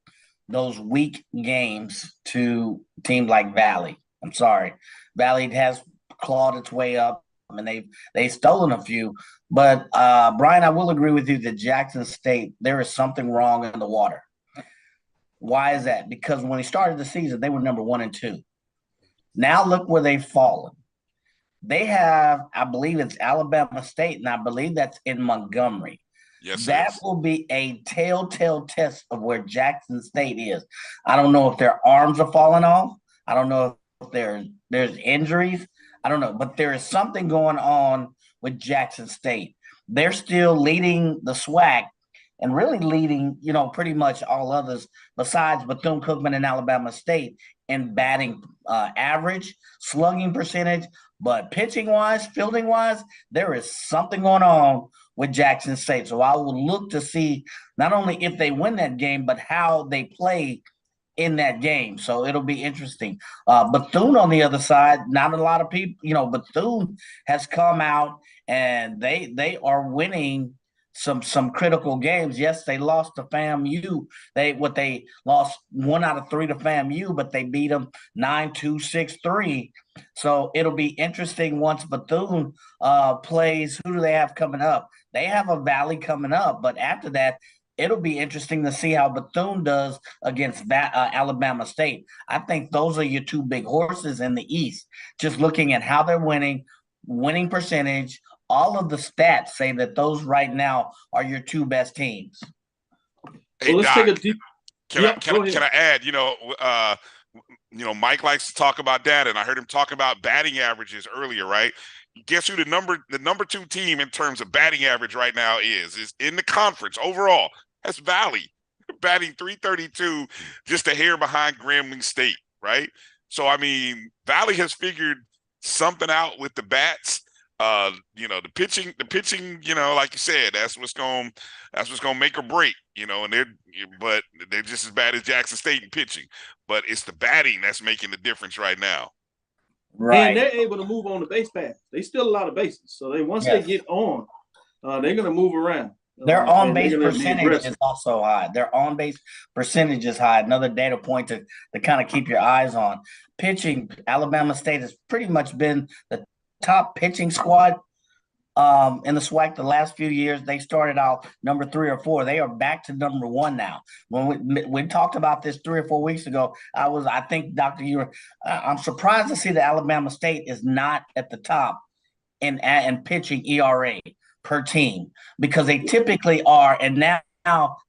those weak games to teams like Valley. I'm sorry. Valley has clawed its way up, and they've stolen a few. But, Brian, I will agree with you that Jackson State, there is something wrong in the water. Why is that? Because when he started the season, they were number 1 and 2. Now look where they've fallen. They have, I believe it's Alabama State, and I believe that's in Montgomery. Yes, that will be a telltale test of where Jackson State is. I don't know if their arms are falling off. I don't know if there's injuries. I don't know, but there is something going on with Jackson State. They're still leading the SWAC and really leading, pretty much all others besides Bethune-Cookman and Alabama State in batting average, slugging percentage, but pitching-wise, fielding-wise, there is something going on with Jackson State. So I will look to see not only if they win that game, but how they play in that game. So it'll be interesting. Bethune on the other side, not a lot of people, Bethune has come out and they are winning some critical games. Yes, they lost to FAMU. They lost 1 out of 3 to FAMU, but they beat them 9-2, 6-3. So it'll be interesting once Bethune plays. Who do they have coming up? They have a Valley coming up, but after that, it'll be interesting to see how Bethune does against Alabama State. I think those are your two big horses in the East. Just looking at how they're winning percentage, all of the stats say that those right now are your two best teams. Hey, let's Doc, take a deep. can I add? Mike likes to talk about data, and I heard him talking about batting averages earlier, right? Guess who the number 2 team in terms of batting average right now is in the conference overall? That's Valley, batting 332, just a hair behind Grambling State, right? So I mean, Valley has figured something out with the bats. The pitching, like you said, that's what's gonna make or break, and they're just as bad as Jackson State in pitching, but it's the batting that's making the difference right now. Right. And they're able to move on the base path. They steal a lot of bases. So they get on, they're gonna move around. Their on-base percentage is also high. Their on-base percentage is high. Another data point to kind of keep your eyes on. Pitching, Alabama State has pretty much been the top pitching squad in the SWAC the last few years. They started out number 3 or 4. They are back to number 1 now. When we talked about this 3 or 4 weeks ago, I think, Doctor, I'm surprised to see that Alabama State is not at the top in pitching ERA per team, because they typically are, and now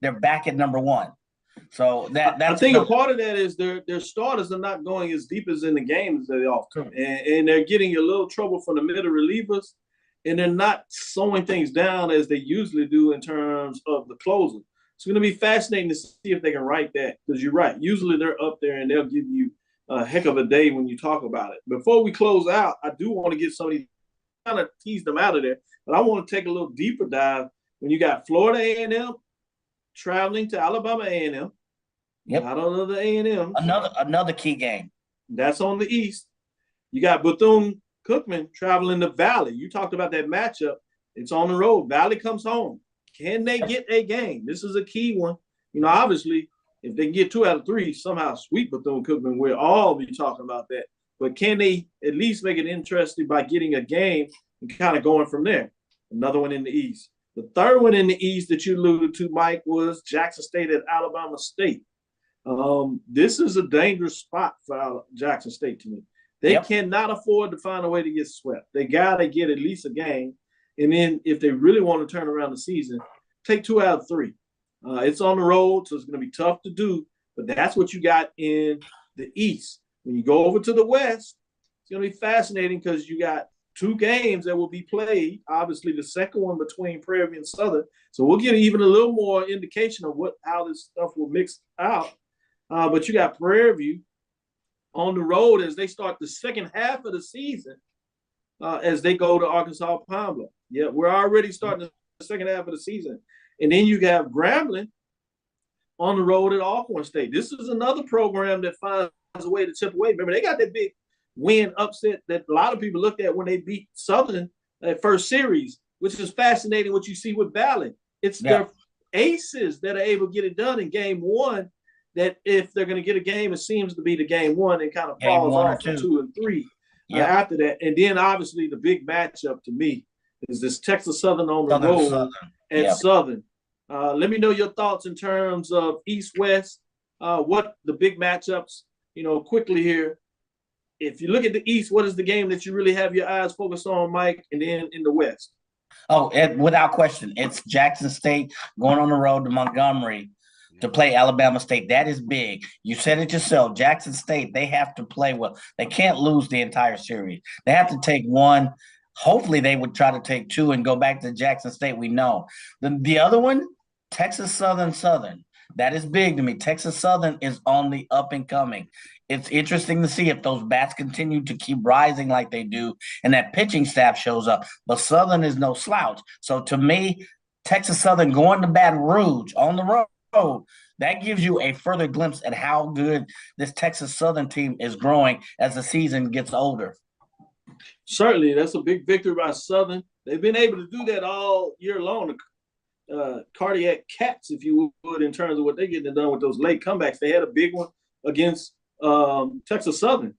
they're back at number 1. So that's I think a part of that is their starters are not going as deep as in the game as they often, and they're getting a little trouble from the middle relievers, and they're not slowing things down as they usually do in terms of the closer. It's going to be fascinating to see if they can right that, because you're right. Usually they're up there and they'll give you a heck of a day when you talk about it. Before we close out, I do want to get somebody kind of tease them out of there, but I want to take a little deeper dive when you got Florida A&M traveling to Alabama A&M. Yep. Not another A&M. Another key game. That's on the East. You got Bethune-Cookman traveling to Valley. You talked about that matchup. It's on the road. Valley comes home. Can they get a game? This is a key one. Obviously, if they can get 2 out of 3, somehow sweep Bethune-Cookman, we'll all be talking about that. But can they at least make it interesting by getting a game and kind of going from there? Another one in the East. The third one in the East that you alluded to, Mike, was Jackson State at Alabama State. This is a dangerous spot for Jackson State to me. They cannot afford to find a way to get swept. They got to get at least a game. And then if they really want to turn around the season, take 2 out of 3. It's on the road, so it's going to be tough to do. But that's what you got in the East. When you go over to the West, it's going to be fascinating because you got 2 games that will be played. Obviously, the second one between Prairie View and Southern. So we'll get even a little more indication of how this stuff will mix out. But you got Prairie View on the road as they start the second half of the season as they go to Arkansas Pine Bluff. Yeah, we're already starting the second half of the season. And then you have Grambling on the road at Alcorn State. This is another program that finds a way to chip away. Remember, they got that big win upset that a lot of people looked at when they beat Southern at first series, which is fascinating what you see with Valley. It's their aces that are able to get it done in game 1, that if they're going to get a game, it seems to be the game 1 and kind of falls off to 2 and 3 after that. And then obviously the big matchup to me is this Texas Southern on the road at Southern. Let me know your thoughts in terms of East-West, what the big matchups, quickly here. If you look at the East, what is the game that you really have your eyes focused on, Mike, and then in the West? Without question, it's Jackson State going on the road to Montgomery to play Alabama State. That is big. You said it yourself. Jackson State, they have to play well. They can't lose the entire series. They have to take 1. Hopefully they would try to take 2 and go back to Jackson State. We know. The other one, Texas Southern. That is big to me. Texas Southern is on the up and coming. It's interesting to see if those bats continue to keep rising like they do and that pitching staff shows up. But Southern is no slouch. So to me, Texas Southern going to Baton Rouge on the road, that gives you a further glimpse at how good this Texas Southern team is growing as the season gets older. Certainly, that's a big victory by Southern. They've been able to do that all year long. Cardiac cats, if you would, in terms of what they're getting done with those late comebacks. They had a big one against Texas Southern.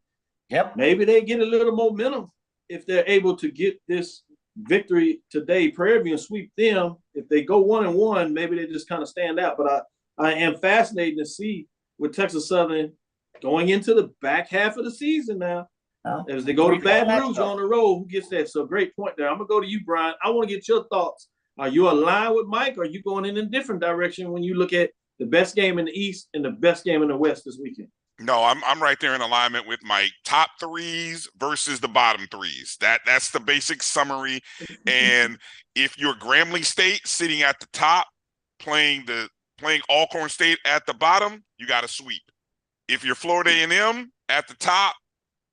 Yep. Maybe they get a little momentum if they're able to get this victory today. Prairie View and sweep them. If they go 1-1, maybe they just kind of stand out. But I am fascinated to see with Texas Southern going into the back half of the season now. As they go to Baton Rouge on the road, who gets that? So great point there. I'm gonna go to you, Brian. I want to get your thoughts. Are you aligned with Mike, or are you going in a different direction when you look at the best game in the East and the best game in the West this weekend? No, I'm right there in alignment with Mike. Top threes versus the bottom threes. That's the basic summary. And if you're Grambling State sitting at the top, playing Alcorn State at the bottom, you got to sweep. If you're Florida A&M at the top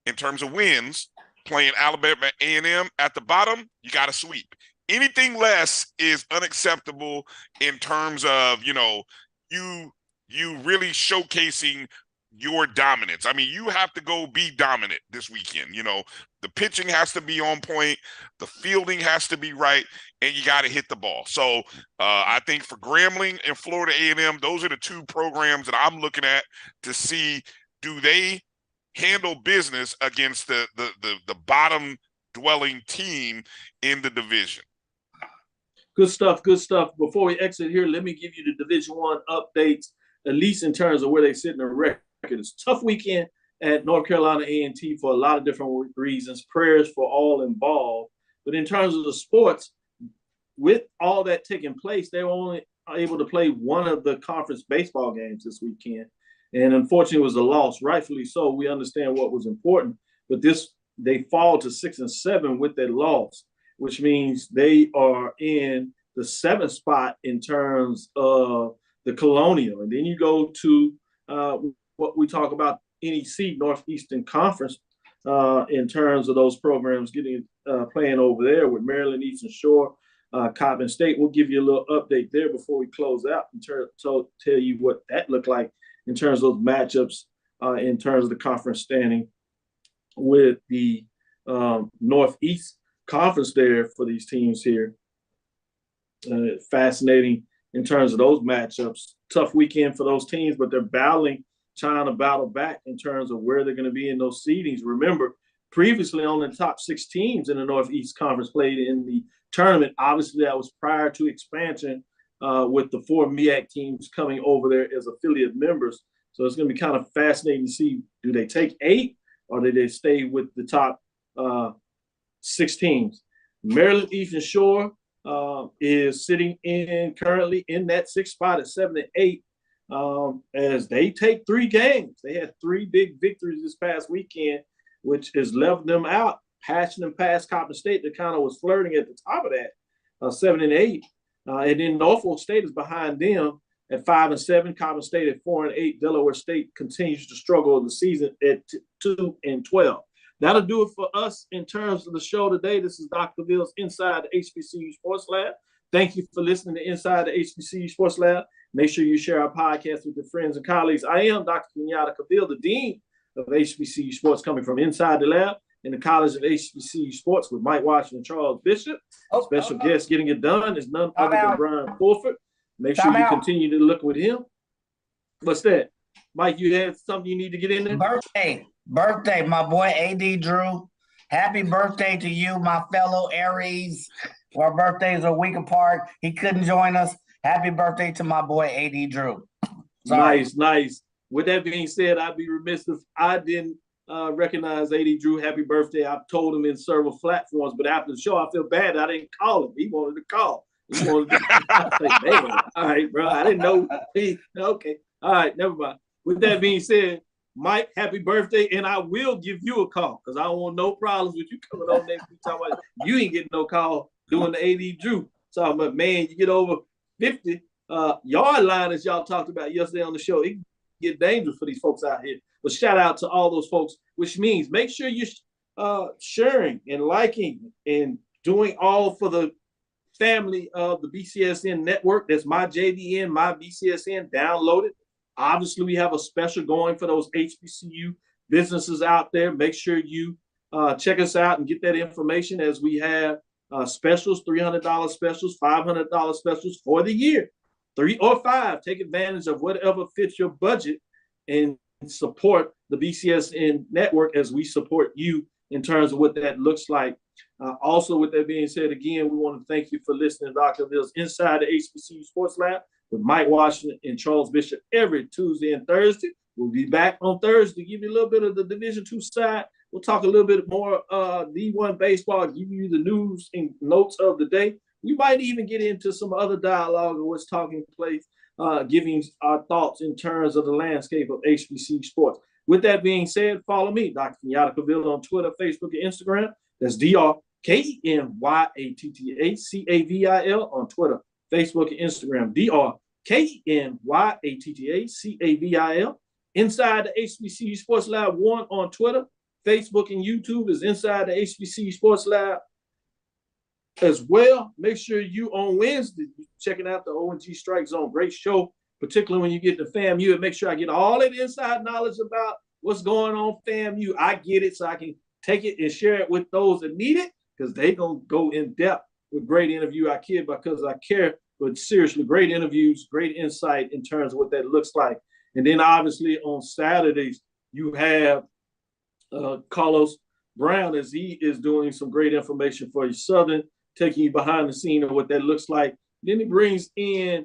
in terms of wins, playing Alabama A&M at the bottom, you got to sweep. Anything less is unacceptable in terms of, you really showcasing your dominance. I mean, you have to go be dominant this weekend. The pitching has to be on point, the fielding has to be right, and you got to hit the ball. So I think for Grambling and Florida A&M, those are the two programs that I'm looking at to see, do they handle business against the bottom dwelling team in the division. Good stuff. Before we exit here, let me give you the Division I updates, at least in terms of where they sit in the record. It's a tough weekend at North Carolina A&T for a lot of different reasons. Prayers for all involved. But in terms of the sports, with all that taking place, they were only able to play one of the conference baseball games this weekend. And unfortunately, it was a loss. Rightfully so. We understand what was important. But they fall to 6-7 with that loss, which means they are in the 7th spot in terms of the Colonial. And then you go to what we talk about, NEC, Northeastern Conference, in terms of those programs playing over there with Maryland, Eastern Shore, Coppin State. We'll give you a little update there before we close out and tell you what that looked like in terms of those matchups, in terms of the conference standing with the Northeast Conference there for these teams here. Fascinating in terms of those matchups. Tough weekend for those teams, but they're trying to battle back in terms of where they're going to be in those seedings. Remember, previously only the top 6 teams in the Northeast Conference played in the tournament. Obviously, that was prior to expansion with the 4 MEAC teams coming over there as affiliate members. So it's going to be kind of fascinating to see, do they take 8 or do they stay with the top 6 teams? Maryland Eastern Shore is sitting currently in that 6th spot at 7-8. As they take 3 games. They had 3 big victories this past weekend, which has leveled them out, passing them past Coppin State that kind of was flirting at the top of that, 7-8. And then Norfolk State is behind them at 5-7, Coppin State at 4-8. Delaware State continues to struggle the season at 2-12. That'll do it for us in terms of the show today. This is Dr. Cavill's Inside the HBCU Sports Lab. Thank you for listening to Inside the HBCU Sports Lab. Make sure you share our podcast with your friends and colleagues. I am Dr. Kenyatta Cavil, the Dean of HBCU Sports, coming from Inside the Lab in the College of HBCU Sports with Mike Washington and Charles Bishop. Special guest getting it done is none other than Brian Fulford. Make sure you continue to look with him. What's that? Mike, you have something you need to get in there? Birthday, my boy A.D. Drew. Happy birthday to you, my fellow Aries. Our birthdays are a week apart. He couldn't join us. Happy birthday to my boy A.D. Drew. Sorry. Nice. With that being said, I'd be remiss if I didn't recognize A.D. Drew. Happy birthday. I've told him in several platforms, but after the show, I feel bad I didn't call him. He wanted to call. I was like, man, all right, bro. I didn't know. Okay. All right, never mind. With that being said, Mike, happy birthday, and I will give you a call because I don't want no problems with you coming on next week talking about you ain't getting no call doing the A.D. Drew. So, but man, you get over 50 yard line as y'all talked about yesterday on the show. It can get dangerous for these folks out here. But shout out to all those folks, which means make sure you're sharing and liking and doing all for the family of the BCSN network. That's my JDN, my BCSN. Download it. Obviously, we have a special going for those HBCU businesses out there. Make sure you check us out and get that information as we have specials, $300 specials, $500 specials for the year, 3 or 5. Take advantage of whatever fits your budget and support the BCSN network as we support you in terms of what that looks like. Also, with that being said, again, we want to thank you for listening to Dr. Mills Inside the HBCU Sports Lab with Mike Washington and Charles Bishop every Tuesday and Thursday. We'll be back on Thursday to give you a little bit of the Division II side We'll talk a little bit more D1 baseball, give you the news and notes of the day. We might even get into some other dialogue of what's taking place, giving our thoughts in terms of the landscape of HBCU sports. With that being said, follow me, Dr. Kenyatta Cavil, on Twitter, Facebook, and Instagram. That's DrKenyattacavil on Twitter, Facebook, and Instagram. DrKenyattacavil. Inside the HBCU Sports Lab 1 on Twitter, Facebook, and YouTube is Inside the HBCU Sports Lab as well. Make sure you on Wednesday checking out the ONG Strike Zone. Great show, particularly when you get to FAMU, and make sure I get all that inside knowledge about what's going on FAMU. I get it so I can take it and share it with those that need it, because they gonna go in depth with great interview. I kid because I care, but seriously, great interviews, great insight in terms of what that looks like. And then obviously on Saturdays, you have Carlos Brown, as he is doing some great information for you Southern, taking you behind the scene of what that looks like. Then he brings in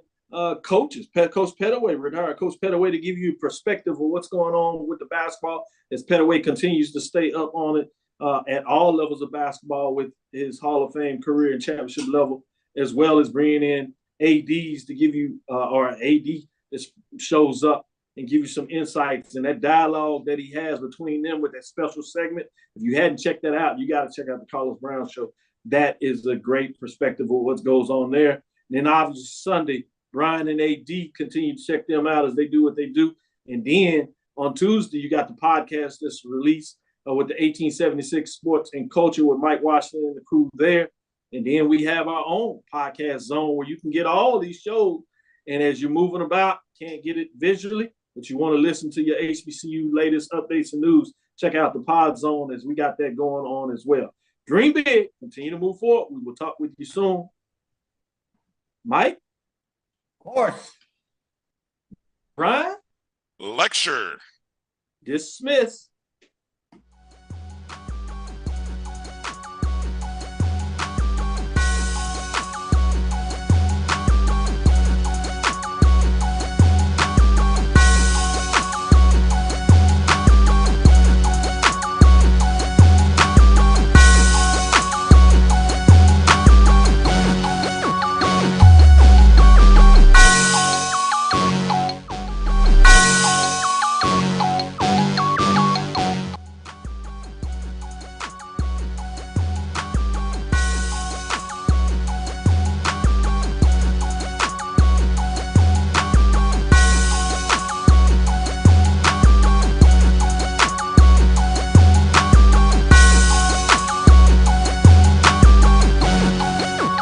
coaches, Coach Pettaway, retired Coach Pettaway, to give you a perspective of what's going on with the basketball as Pettaway continues to stay up on it at all levels of basketball with his Hall of Fame career and championship level, as well as bringing in ADs to give you, or an AD that shows up and give you some insights, and that dialogue that he has between them with that special segment. If you hadn't checked that out, you got to check out the Carlos Brown Show. That is a great perspective of what goes on there. And then obviously Sunday, Brian and AD continue to check them out as they do what they do. And then on Tuesday, you got the podcast that's released with the 1876 Sports and Culture with Mike Washington and the crew there. And then we have our own podcast zone where you can get all of these shows. And as you're moving about, can't get it visually, but you want to listen to your HBCU latest updates and news, check out the Pod Zone as we got that going on as well. Dream big, continue to move forward. We will talk with you soon. Mike? Of course. Brian? Lecture. Dismiss.